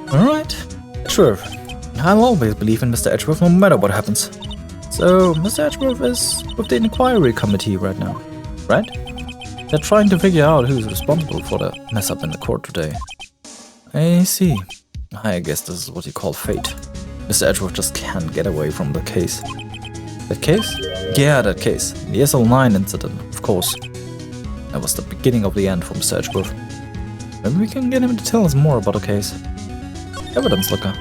Alright, Edgeworth. I'll always believe in Mr. Edgeworth no matter what happens. So, Mr. Edgeworth is with the inquiry committee right now, right? They're trying to figure out who's responsible for the mess up in the court today. I see. I guess this is what you call fate. Mr. Edgeworth just can't get away from the case. That case? Yeah, that case. The SL9 incident, of course. That was the beginning of the end for Mr. Edgeworth. Maybe we can get him to tell us more about the case. Evidence locker.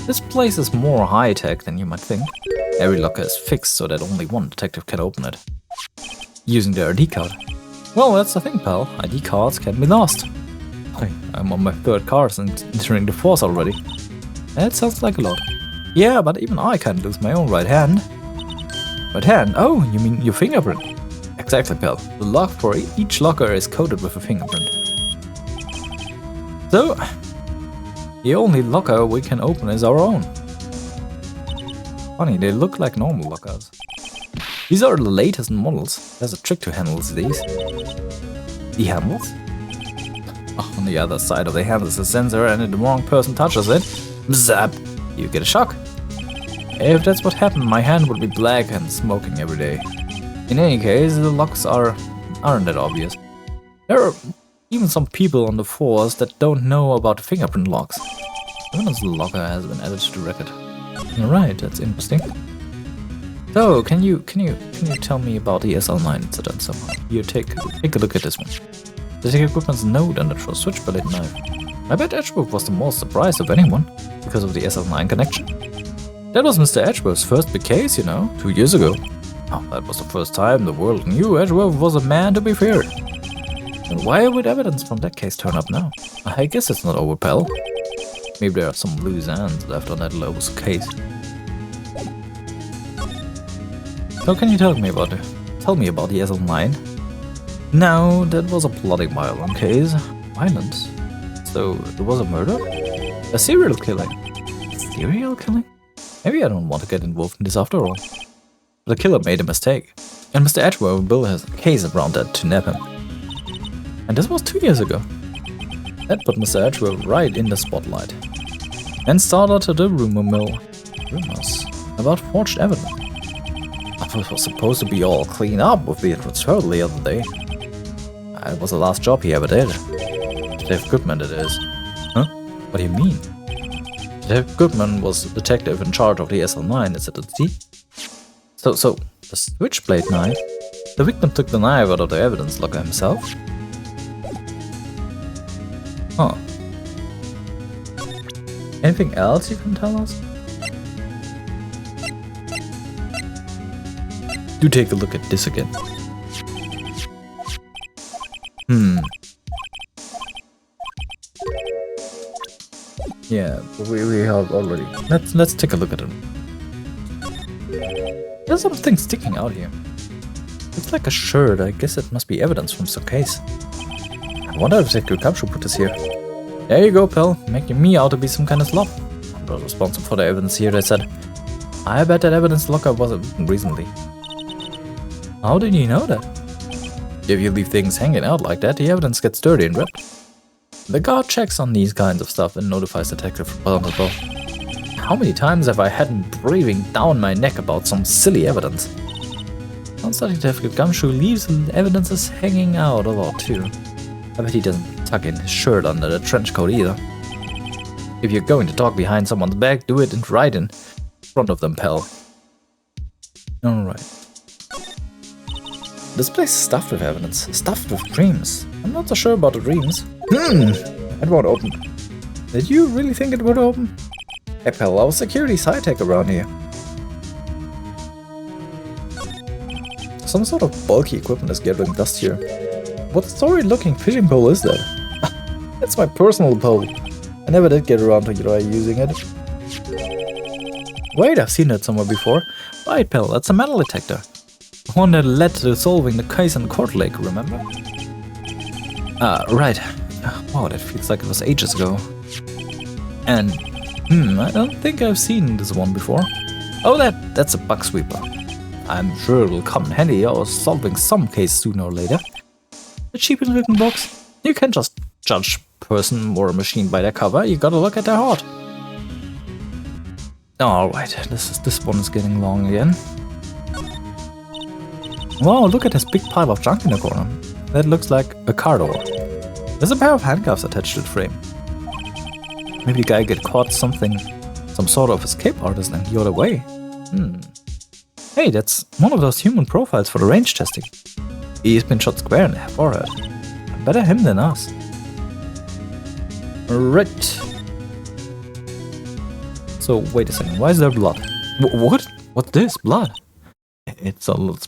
This place is more high-tech than you might think. Every locker is fixed so that only one detective can open it. Using their ID card. Well, that's the thing, pal. ID cards can be lost. I'm on my third card since entering the force already. That sounds like a lot. Yeah, but even I can't lose my own right hand. Right hand? Oh, you mean your fingerprint? Exactly, pal. The lock for each locker is coated with a fingerprint. So, the only locker we can open is our own. Funny, they look like normal lockers. These are the latest models. There's a trick to handles these. The handles? Oh, on the other side of the handle is a sensor, and if the wrong person touches it, zap, you get a shock. If that's what happened, my hand would be black and smoking every day. In any case, the locks aren't that obvious. There are even some people on the force that don't know about the fingerprint locks. Evidence locker has been added to the record. Alright, that's interesting. So, can you tell me about the SL9 incident somehow? Here, take a look at this one. The equipment's node and the switchblade knife. I bet Edgeworth was the most surprised of anyone, because of the SL9 connection. That was Mr. Edgeworth's first big case, you know, 2 years ago. Oh, that was the first time the world knew Edgeworth was a man to be feared. And why would evidence from that case turn up now? I guess it's not over, pal. Maybe there are some loose ends left on that Lobos case. So can you tell me about the SL9? No, that was a bloody violent case. Violence? So it was a murder? A serial killing? Serial killing? Maybe I don't want to get involved in this after all. But the killer made a mistake, and Mr. Edgeworth built his case around that to nab him. And this was 2 years ago. That put Mr. Edgeworth right in the spotlight. And started the rumor mill. Rumors about forged evidence. It was supposed to be all cleaned up with the transfer the other day. It was the last job he ever did. Detective Goodman, it is. Huh? What do you mean? Detective Goodman was the detective in charge of the SL9 incident. So, the switchblade knife? The victim took the knife out of the evidence locker himself? Huh. Anything else you can tell us? Do take a look at this again. Yeah, we have already. Let's take a look at it. There's something sticking out here. It's like a shirt. I guess it must be evidence from some case. I wonder if Detective Gumshoe put this here. There you go, pal. Making me out to be some kind of slob. I'm not responsible for the evidence here, they said. I bet that evidence locker wasn't recently. How did you know that? If you leave things hanging out like that, the evidence gets dirty and ripped. The guard checks on these kinds of stuff and notifies Detective responsible. how many times have I had him breathing down my neck about some silly evidence? Sounds like Detective Gumshoe leaves the evidences hanging out a lot too. I bet he doesn't tuck in his shirt under the trench coat either. If you're going to talk behind someone's back, do it right in front of them, pal. Alright. This place is stuffed with evidence, stuffed with dreams. I'm not so sure about the dreams. It won't open. Did you really think it would open? Hey pal, our security's high-tech around here. Some sort of bulky equipment is gathering dust here. What sorry-looking fishing pole is that? It's my personal pole. I never did get around to using it. Wait, I've seen it somewhere before. Right, pal, that's a metal detector. The one that led to solving the case in Court Lake, remember? Right. Wow, that feels like it was ages ago. And, I don't think I've seen this one before. Oh, that's a bug sweeper. I'm sure it will come in handy or solving some case sooner or later. A cheap looking box. You can't just judge a person or a machine by their cover, you gotta look at their heart. Alright, this one is getting long again. Wow, look at this big pile of junk in the corner. That looks like a car door. There's a pair of handcuffs attached to the frame. Maybe the guy got caught some sort of escape artist and got away. Hey, that's one of those human profiles for the range testing. He's been shot square in the forehead. Better him than us. Right. So, wait a second, why is there blood? What? What's this? Blood? It's a little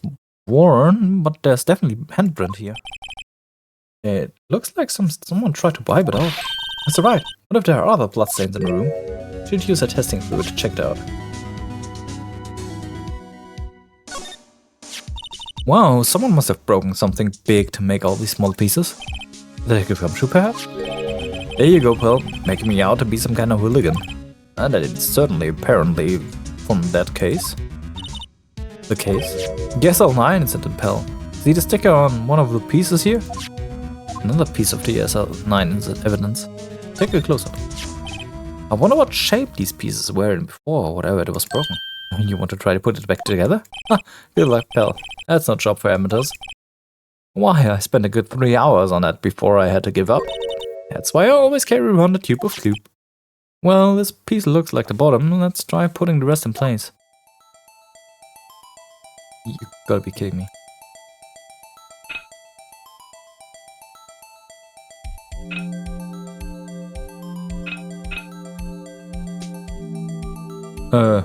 worn, but there's definitely handprint here. It looks like someone tried to wipe it out. That's right. What if there are other bloodstains in the room? Should use a testing fluid to check it out. Wow, someone must have broken something big to make all these small pieces. Detective Gumshoe, perhaps? There you go, pal, making me out to be some kind of hooligan. And that is certainly apparently from that case. The case? Guess SL9 incident, pal. See the sticker on one of the pieces here? Another piece of the SL9 evidence. Take a close look. I wonder what shape these pieces were in before or whatever it was broken. You want to try to put it back together? Good luck, pal. That's no job for amateurs. Why, I spent a good 3 hours on that before I had to give up. That's why I always carry around a tube of glue. Well, this piece looks like the bottom. Let's try putting the rest in place. You gotta be kidding me. Alright.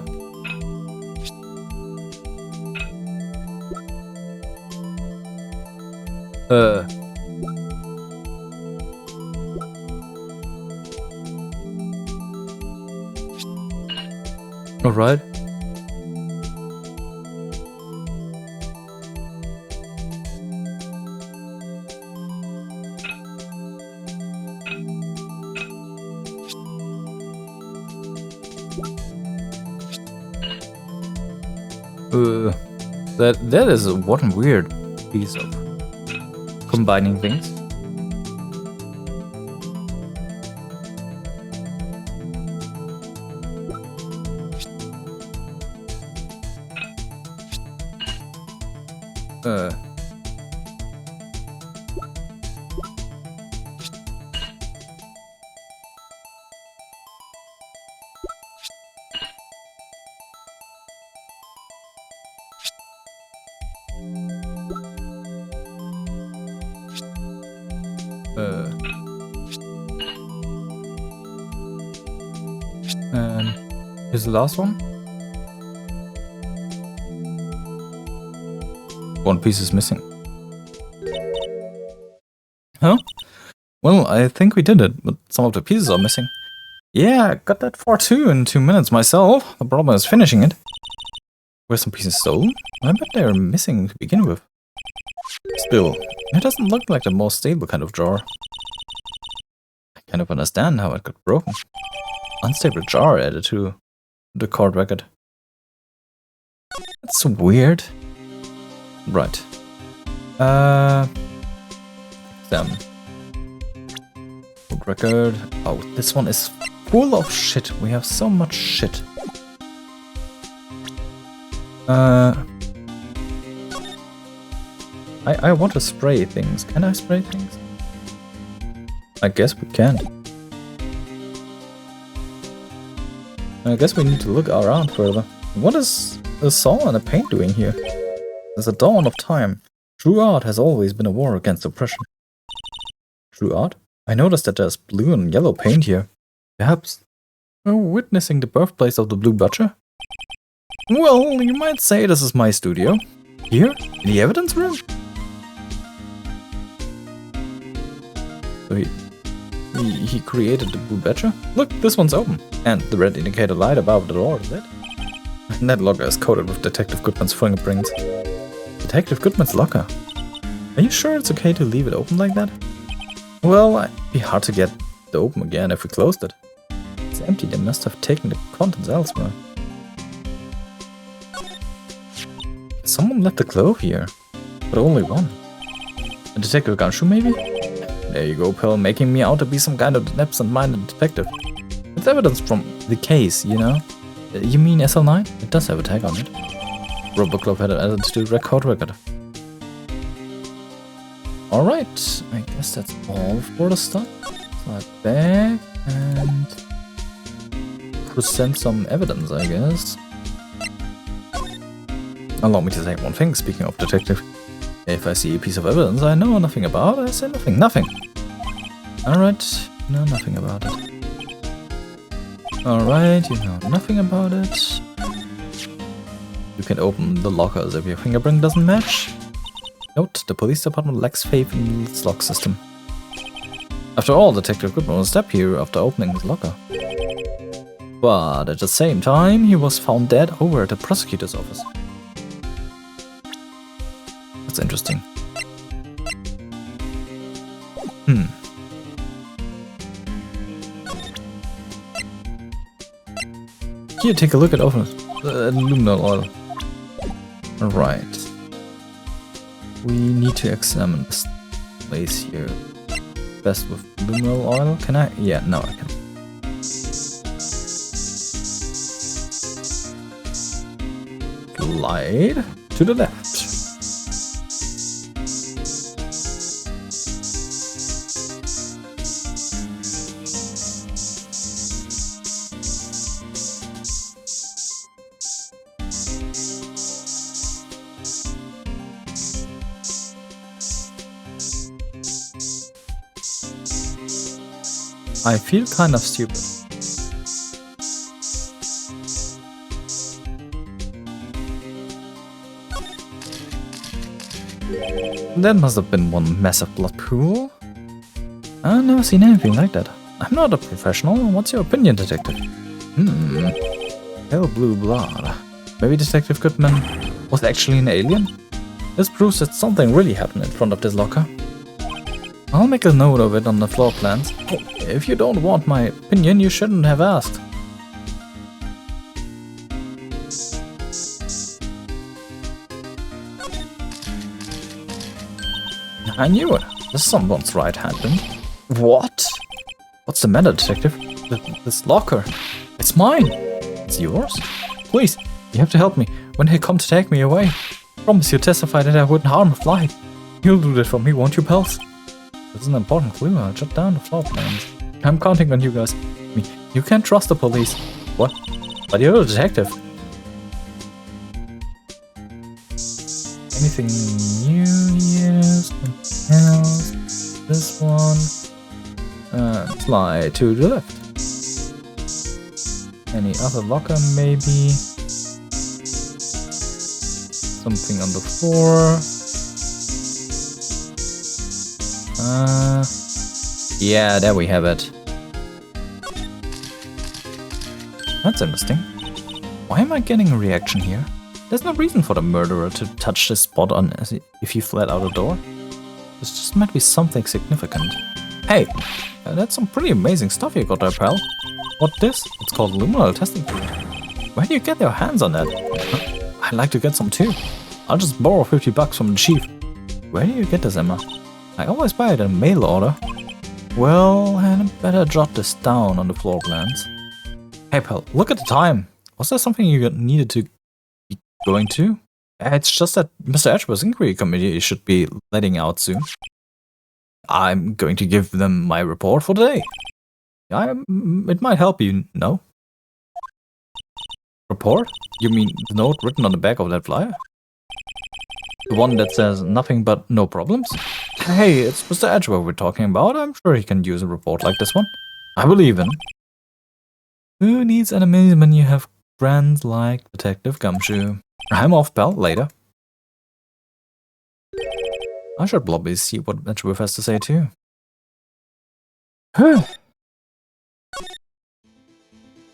That is one weird piece of combining things. And here's the last one. One piece is missing. Huh? Well, I think we did it, but some of the pieces are missing. Yeah, I got that for two in 2 minutes myself. The problem is finishing it. Were some pieces stolen? I bet they're missing to begin with. Still, it doesn't look like the most stable kind of drawer. I kind of understand how it got broken. Unstable jar added to the court record. That's weird. Right. Examine. Court record. Oh, this one is full of shit. We have so much shit. I want to spray things. Can I spray things? I guess we can't. I guess we need to look around further. What is a saw and a paint doing here? There's a dawn of time. True art has always been a war against oppression. True art? I noticed that there's blue and yellow paint here. Perhaps we're witnessing the birthplace of the Blue Butcher? Well, you might say this is my studio. Here? In the evidence room? So he created the Blue Butcher? Look, this one's open. And the red indicator light above the door is lit. And that locker is coated with Detective Goodman's fingerprints. Detective Goodman's locker? Are you sure it's okay to leave it open like that? Well, it'd be hard to get it open again if we closed it. It's empty, they must have taken the contents elsewhere. Someone left a glove here, but only one. A detective gumshoe, maybe? There you go, pal, making me out to be some kind of absent-minded detective. It's evidence from the case, you know? You mean SL9? It does have a tag on it. Rubber glove had added to the record. Alright, I guess that's all for the stuff. Slide back and present some evidence, I guess. Allow me to say one thing, speaking of detective. If I see a piece of evidence I know nothing about, I say nothing. Nothing. Alright, know nothing about it. Alright, you know nothing about it. You can open the lockers if your fingerprint doesn't match. Note, the police department lacks faith in its lock system. After all, Detective Goodman was step here after opening his locker. But at the same time, he was found dead over at the prosecutor's office. That's interesting. Here, take a look at luminol oil. Alright. We need to examine this place here. Best with luminol oil. Can I? Yeah, no, I can. Slide to the left. I feel kind of stupid. That must have been one massive blood pool. I've never seen anything like that. I'm not a professional. What's your opinion, detective? Pale blue blood. Maybe Detective Goodman was actually an alien? This proves that something really happened in front of this locker. I'll make a note of it on the floor plans. If you don't want my opinion, you shouldn't have asked. I knew it. This is someone's right hand. What? What's the matter, detective? This locker. It's mine. It's yours? Please, you have to help me when they come to take me away. Promise you testify that I wouldn't harm a fly. You'll do that for me, won't you, pals? This is an important clue. I'll jot down the floor plans. I'm counting on you guys. You can't trust the police. What? But you're a detective. Anything new here? Something else? This one. Slide to the left. Any other locker, maybe? Something on the floor. Yeah, there we have it. That's interesting. Why am I getting a reaction here? There's no reason for the murderer to touch this spot on if he fled out the door. This just might be something significant. Hey, that's some pretty amazing stuff you got there, pal. What this? It's called luminol testing fluid. Where do you get your hands on that? I'd like to get some too. I'll just borrow 50 bucks from the chief. Where do you get this, Emma? I always buy it in mail order. Well, I better jot this down on the floor plans. Hey pal, look at the time. Was there something you needed to be going to? It's just that Mr. Edgeworth's inquiry committee should be letting out soon. I'm going to give them my report for the day. It might help you know. Report? You mean the note written on the back of that flyer? The one that says nothing but no problems? Hey, it's Mr. Edgeworth we're talking about. I'm sure he can use a report like this one. I believe in him. Who needs enemies when you have friends like Detective Gumshoe? I'm off, pal. Later. I should probably see what Edgeworth has to say too.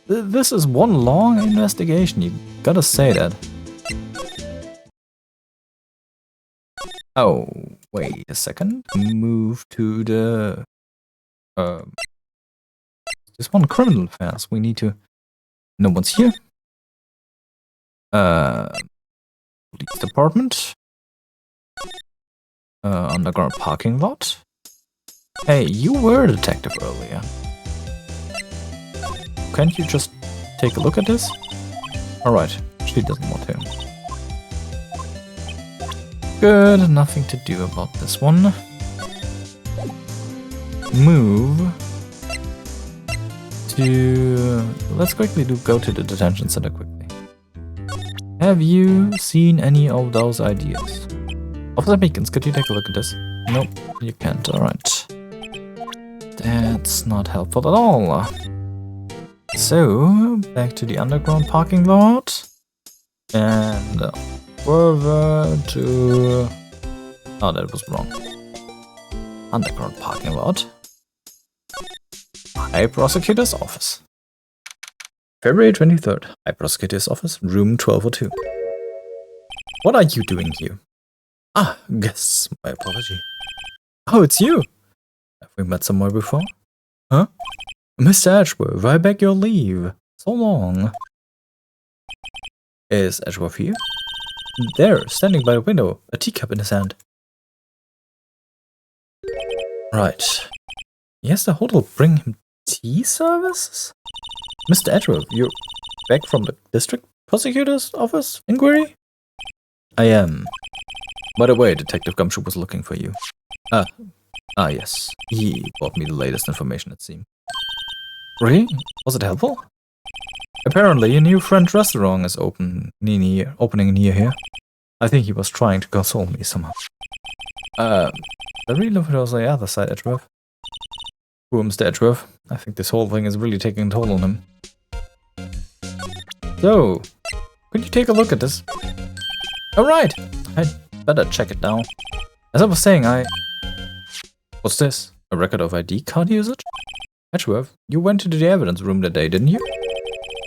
This is one long investigation, you gotta say that. Oh, wait a second. Move to the... This one criminal affairs. We need to... No one's here. Police department. Underground parking lot. Hey, you were a detective earlier. Can't you just take a look at this? Alright, she doesn't want to. Good, nothing to do about this one. Move to... Let's quickly go to the detention center quickly. Have you seen any of those ideas? Officer Meekins, could you take a look at this? Nope, you can't, alright. That's not helpful at all. So, back to the underground parking lot. And further to... Oh, that was wrong. Underground parking lot. High Prosecutor's Office. February 23rd. High Prosecutor's Office, room 1202. What are you doing here? Ah, guess. My apology. Oh, it's you! Have we met somewhere before? Huh? Mr. Edgeworth, I beg your leave. So long. Is Edgeworth here? There, standing by the window, a teacup in his hand. Right. Yes, the hotel bring him tea services? Mr. Edgeworth, you're back from the district prosecutor's office inquiry? I am. By the way, Detective Gumshoe was looking for you. Yes. He brought me the latest information, it seemed. Really? Was it helpful? Apparently, a new French restaurant is opening near here. I think he was trying to console me somehow. I really love it was the other side, Edgeworth. Poor Mr. Edgeworth. I think this whole thing is really taking a toll on him. So, could you take a look at this? Alright! I'd better check it now. As I was saying, What's this? A record of ID card usage? Edgeworth, you went into the evidence room that day, didn't you?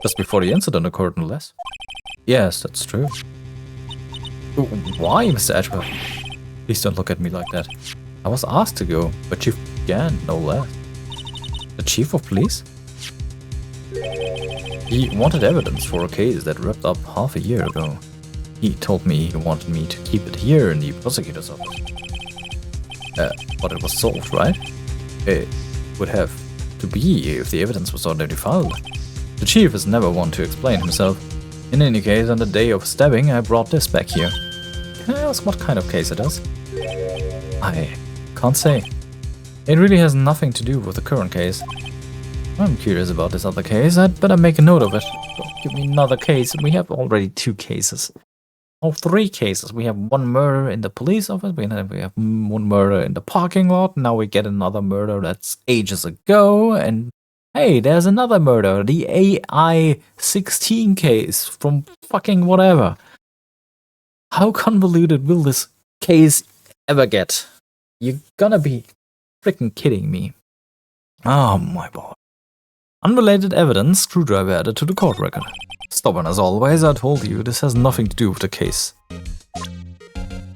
Just before the incident occurred, no less. Yes, that's true. Why, Mr. Edgeworth? Please don't look at me like that. I was asked to go, but Chief Gann, no less. The Chief of Police? He wanted evidence for a case that wrapped up half a year ago. He told me he wanted me to keep it here in the prosecutor's office. But it was solved, right? It would have to be if the evidence was already filed. The chief is never one to explain himself. In any case, on the day of stabbing, I brought this back here. Can I ask what kind of case it is? I can't say. It really has nothing to do with the current case. I'm curious about this other case. I'd better make a note of it. Don't give me another case. We have already 2 cases. Oh, 3 cases. We have 1 murder in the police office. We have 1 murder in the parking lot. Now we get another murder that's ages ago. And hey, there's another murder. The AI-16 case from fucking whatever. How convoluted will this case ever get? You're gonna be freaking kidding me. Oh my god. Unrelated evidence, screwdriver added to the court record. Stubborn as always, I told you, this has nothing to do with the case.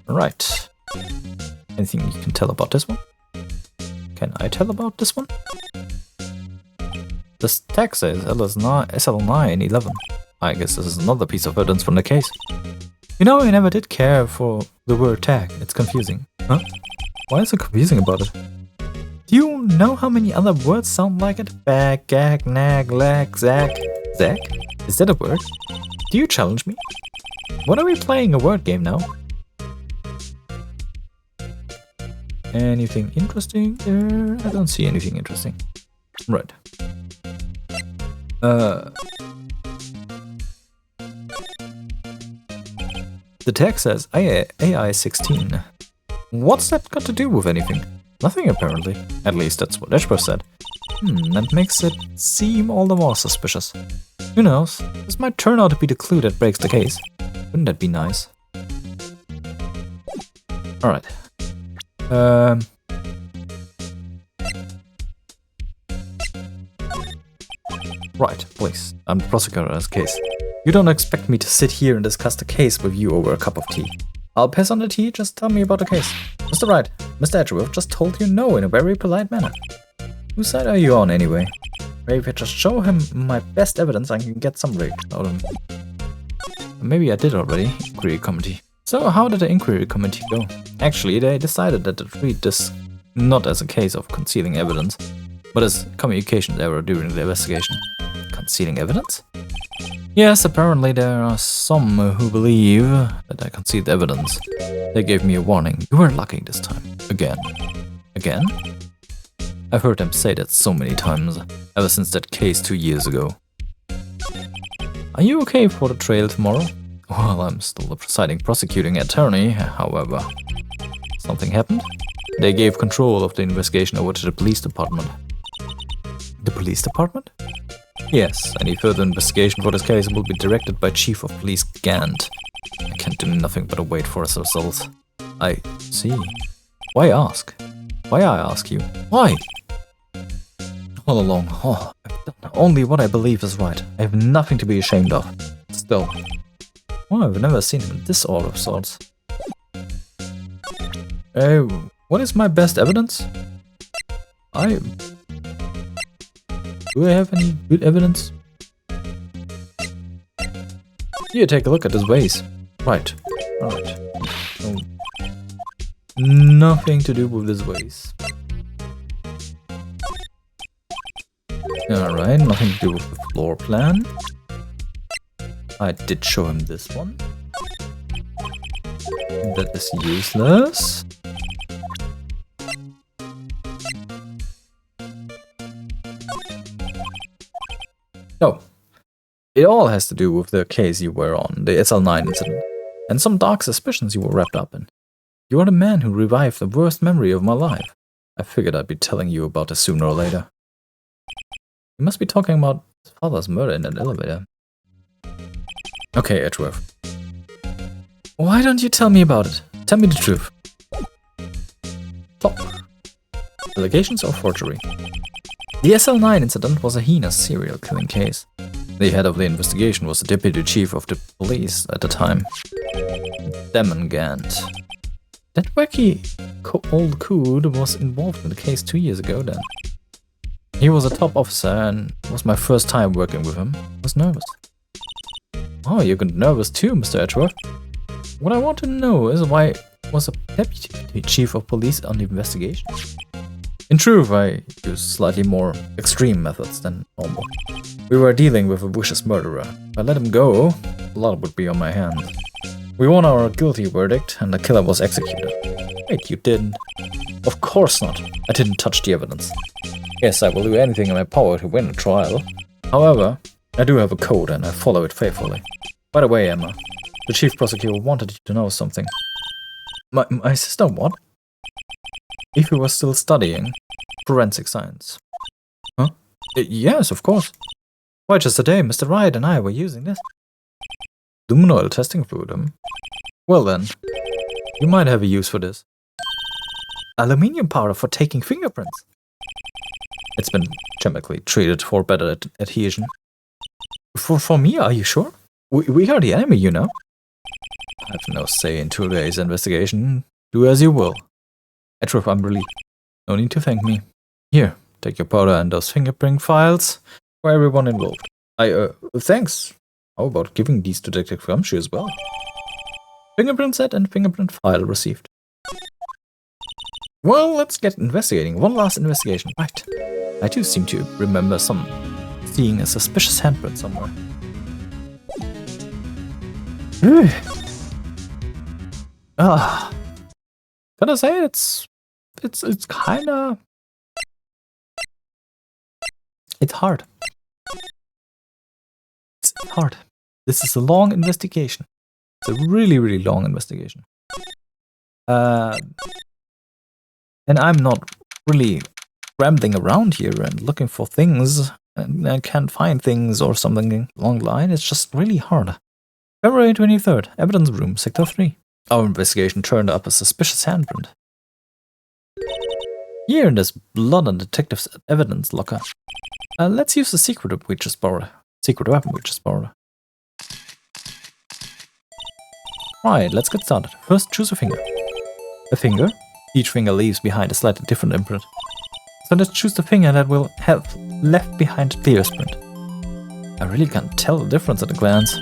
Right. Anything you can tell about this one? Can I tell about this one? This tag says SL911. I guess this is another piece of evidence from the case. You know, I never did care for the word tag. It's confusing. Huh? Why is it confusing about it? Do you know how many other words sound like it? Bag, gag, nag, lag, zag. Zag? Is that a word? Do you challenge me? What are we playing, a word game now? Anything interesting there? I don't see anything interesting. Right. The tag says AI 16. What's that got to do with anything? Nothing, apparently. At least that's what Edgeworth said. That makes it seem all the more suspicious. Who knows? This might turn out to be the clue that breaks the case. Wouldn't that be nice? Alright. Right, please. I'm the prosecutor in this case. You don't expect me to sit here and discuss the case with you over a cup of tea. I'll pass on the tea, just tell me about the case. Mr. Wright, Mr. Edgeworth just told you no in a very polite manner. Whose side are you on, anyway? Maybe if I just show him my best evidence, I can get some rage out of him. Maybe I did already. Inquiry committee. So how did the inquiry committee go? Actually, they decided that to treat this not as a case of concealing evidence, but as communication error during the investigation. Concealing evidence? Yes, apparently there are some who believe that I concealed evidence. They gave me a warning. You were lucky this time. Again. Again? I've heard them say that so many times, ever since that case 2 years ago. Are you okay for the trial tomorrow? Well, I'm still the presiding prosecuting attorney, however. Something happened? They gave control of the investigation over to the police department. The police department? Yes, any further investigation for this case will be directed by Chief of Police Gant. I can't do nothing but wait for his results. I see. Why ask? Why I ask you? Why? All along, I've done only what I believe is right. I have nothing to be ashamed of. Still. Well, I've never seen him in this order of sorts. What is my best evidence? Do I have any good evidence? Here, take a look at his ways. Right. Alright. So, nothing to do with his ways. Alright, nothing to do with the floor plan. I did show him this one. That is useless. No. It all has to do with the case you were on, the SL9 incident, and some dark suspicions you were wrapped up in. You are the man who revived the worst memory of my life. I figured I'd be telling you about this sooner or later. You must be talking about his father's murder in that elevator. Okay, Edgeworth. Why don't you tell me about it? Tell me the truth. Talk. Allegations or forgery? The SL9 incident was a heinous serial killing case. The head of the investigation was the deputy chief of the police at the time, Damon Gant. That wacky old coot was involved in the case 2 years ago then. He was a top officer and it was my first time working with him. I was nervous. Oh, you got nervous too, Mr. Edgeworth. What I want to know is why was a deputy chief of police on the investigation? In truth, I used slightly more extreme methods than normal. We were dealing with a vicious murderer. If I let him go, a lot would be on my hands. We won our guilty verdict and the killer was executed. Wait, you didn't? Of course not. I didn't touch the evidence. Yes, I will do anything in my power to win a trial. However, I do have a code and I follow it faithfully. By the way, Emma, the chief prosecutor wanted you to know something. My sister what? If you were still studying forensic science. Huh? Yes, of course. Why, just today, Mr. Wright and I were using this. Lumen oil testing fluid. Well then, you might have a use for this. Aluminium powder for taking fingerprints. It's been chemically treated for better adhesion. For me, are you sure? We are the enemy, you know. I have no say in today's investigation. Do as you will. Edgeworth, I'm relieved. No need to thank me. Here, take your powder and those fingerprint files for everyone involved. Thanks. How about giving these to Detective Gumshoe as well? Fingerprint set and fingerprint file received. Well, let's get investigating. One last investigation. Right. I too seem to remember seeing a suspicious handprint somewhere. Gotta say it's kinda... It's hard. It's hard. This is a long investigation. It's a really, really long investigation. And I'm not really rambling around here and looking for things and I can't find things or something along the line. It's just really hard. February 23rd, evidence room, sector 3. Our investigation turned up a suspicious handprint. Here there's blood on detective's evidence locker. Let's use the secret weapon we just borrowed. Right, let's get started. First, choose a finger. A finger. Each finger leaves behind a slightly different imprint. So let's choose the finger that will have left behind the clearest print. I really can't tell the difference at a glance.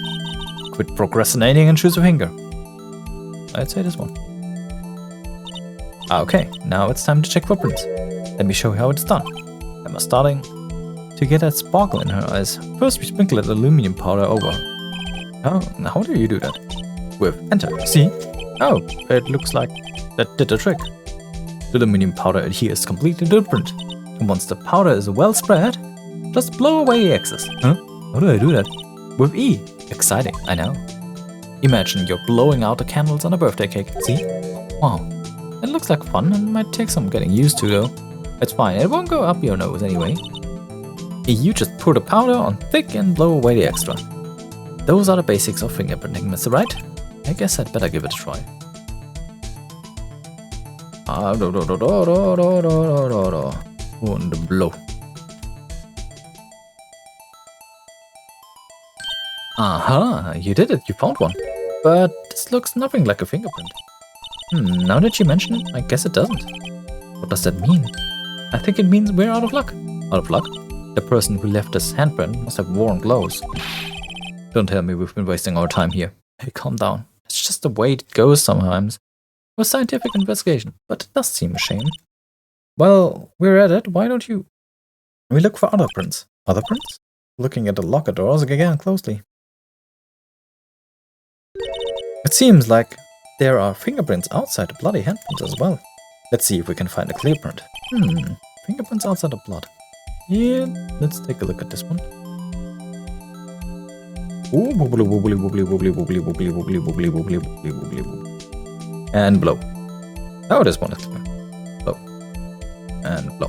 Quit procrastinating and choose a finger. I'd say this one. Okay, now it's time to check footprints. Let me show you how it's done. Emma's starting to get that sparkle in her eyes. First we sprinkle that aluminum powder over. Oh, how do you do that? With enter, see? Oh, it looks like that did the trick. The aluminum powder adheres completely to the print. And once the powder is well spread, just blow away the excess. Huh? How do I do that? With E. Exciting, I know. Imagine you're blowing out the candles on a birthday cake. See? Wow. It looks like fun and might take some getting used to though. It's fine, it won't go up your nose anyway. You just pour the powder on thick and blow away the extra. Those are the basics of fingerprinting, Mr. Wright. I guess I'd better give it a try. And blow. Aha, you did it, you found one. But this looks nothing like a fingerprint. Now that you mention it, I guess it doesn't. What does that mean? I think it means we're out of luck. Out of luck? The person who left this handprint must have worn gloves. Don't tell me we've been wasting our time here. Hey, calm down. It's just the way it goes sometimes. With scientific investigation, but it does seem a shame. Well, we're at it, why don't we look for other prints? Other prints? Looking at the locker doors again closely. It seems like there are fingerprints outside the bloody handprints as well. Let's see if we can find a clear print. Fingerprints outside the blood. Yeah, let's take a look at this one. Ooh, wobbly, wobbly, wobbly, wobbly, wobbly, wobbly, wobbly, wobbly, wobbly, wobbly, wobbly, wobbly. And blow. Oh, this one is clear. Blow. And blow.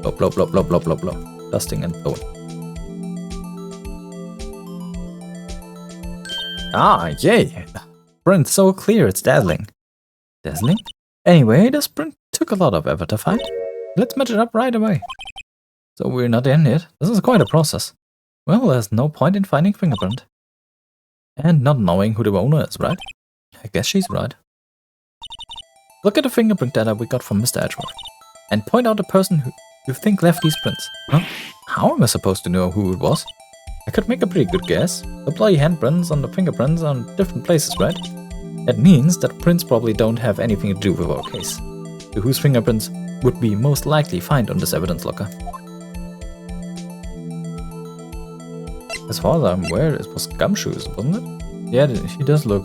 Blow, blow, blow, blow, blow, blow, blow. Dusting and blowing. Ah, yay! Print so clear, it's dazzling. Dazzling? Anyway, this print took a lot of effort to find. Let's match it up right away. So we're not in yet. This is quite a process. Well, there's no point in finding fingerprint. And not knowing who the owner is, right? I guess she's right. Look at the fingerprint data we got from Mr. Edgeworth. And point out the person who you think left these prints. Huh? How am I supposed to know who it was? I could make a pretty good guess. The bloody handprints on the fingerprints are in different places, right? That means that prints probably don't have anything to do with our case. So whose fingerprints would we most likely find on this evidence locker? As far as I'm aware, it was Gumshoes, wasn't it? Yeah, he does look.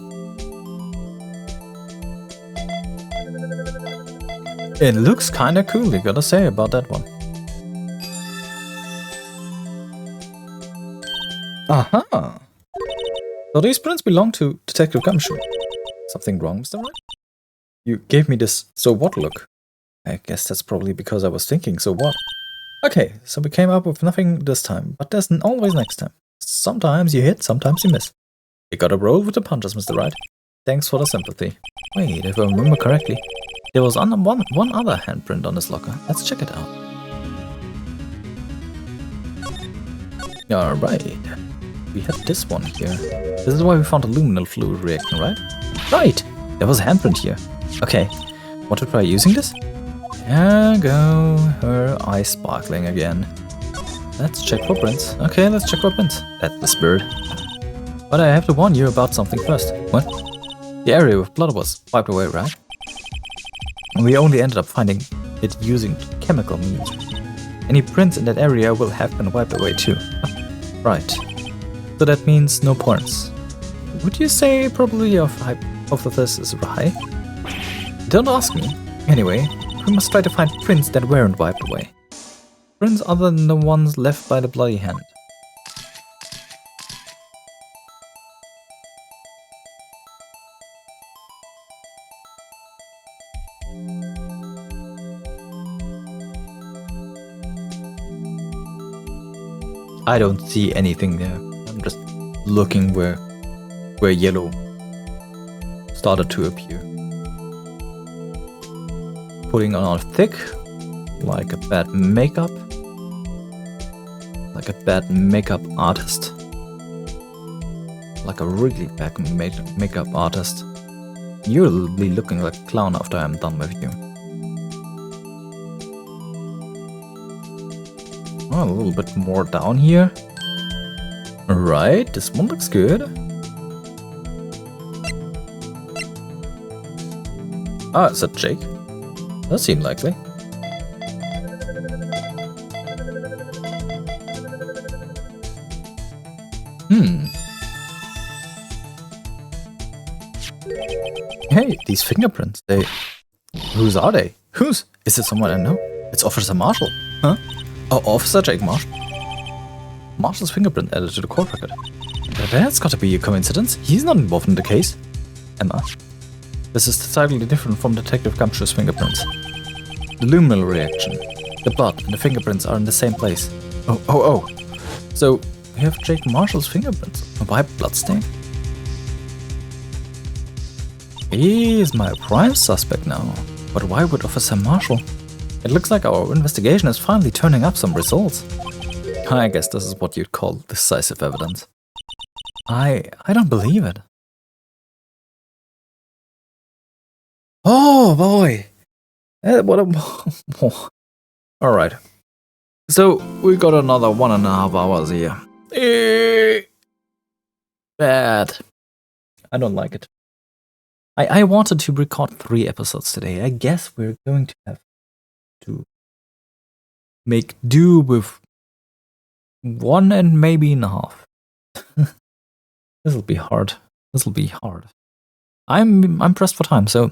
It looks kinda cool, you gotta say about that one. Aha! So these prints belong to Detective Gumshoe. Something wrong, Mr. Wright? You gave me this so what look. I guess that's probably because I was thinking so what. Okay, so we came up with nothing this time, but there's always next time. Sometimes you hit, sometimes you miss. You gotta roll with the punches, Mr. Wright. Thanks for the sympathy. Wait, if I remember correctly, there was one other handprint on this locker. Let's check it out. Alright. We had this one here. This is why we found a luminal fluid reaction, right? Right! There was a handprint here. Okay, want to try using this? There go, her eyes sparkling again. Let's check footprints. Okay, let's check footprints. That's the spirit. But I have to warn you about something first. What? The area with blood was wiped away, right? We only ended up finding it using chemical means. Any prints in that area will have been wiped away too. Right. So that means no points. Would you say probability of this is high? Don't ask me. Anyway, we must try to find prints that weren't wiped away. Prints other than the ones left by the bloody hand. I don't see anything there. I'm just looking where yellow started to appear. Putting on thick, like a bad makeup. Like a bad makeup artist. Like a really bad makeup artist. You'll be looking like a clown after I'm done with you. Oh, a little bit more down here. Right, this one looks good. Ah, is that Jake? That seems likely. Hey, these fingerprints, whose are they? Whose? Is it someone I know? It's Officer Marshall. Huh? Oh, Officer Jake Marshall. Marshall's fingerprint added to the court record. That's gotta be a coincidence. He's not involved in the case. Emma. This is slightly different from Detective Gumshoe's fingerprints. The luminal reaction, the blood, and the fingerprints are in the same place. Oh. So, we have Jake Marshall's fingerprints. Why bloodstain? He is my prime suspect now. But why would Officer Marshall? It looks like our investigation is finally turning up some results. I guess this is what you'd call decisive evidence. I don't believe it. Oh boy! What a... Alright. So, we got another 1.5 hours here. Bad. I don't like it. I wanted to record 3 episodes today. I guess we're going to have to make do with 1 and maybe a half. This'll be hard. I'm pressed for time, so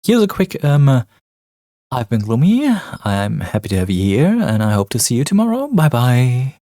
here's a quick I've been Gloomy. I'm happy to have you here, and I hope to see you tomorrow. Bye bye.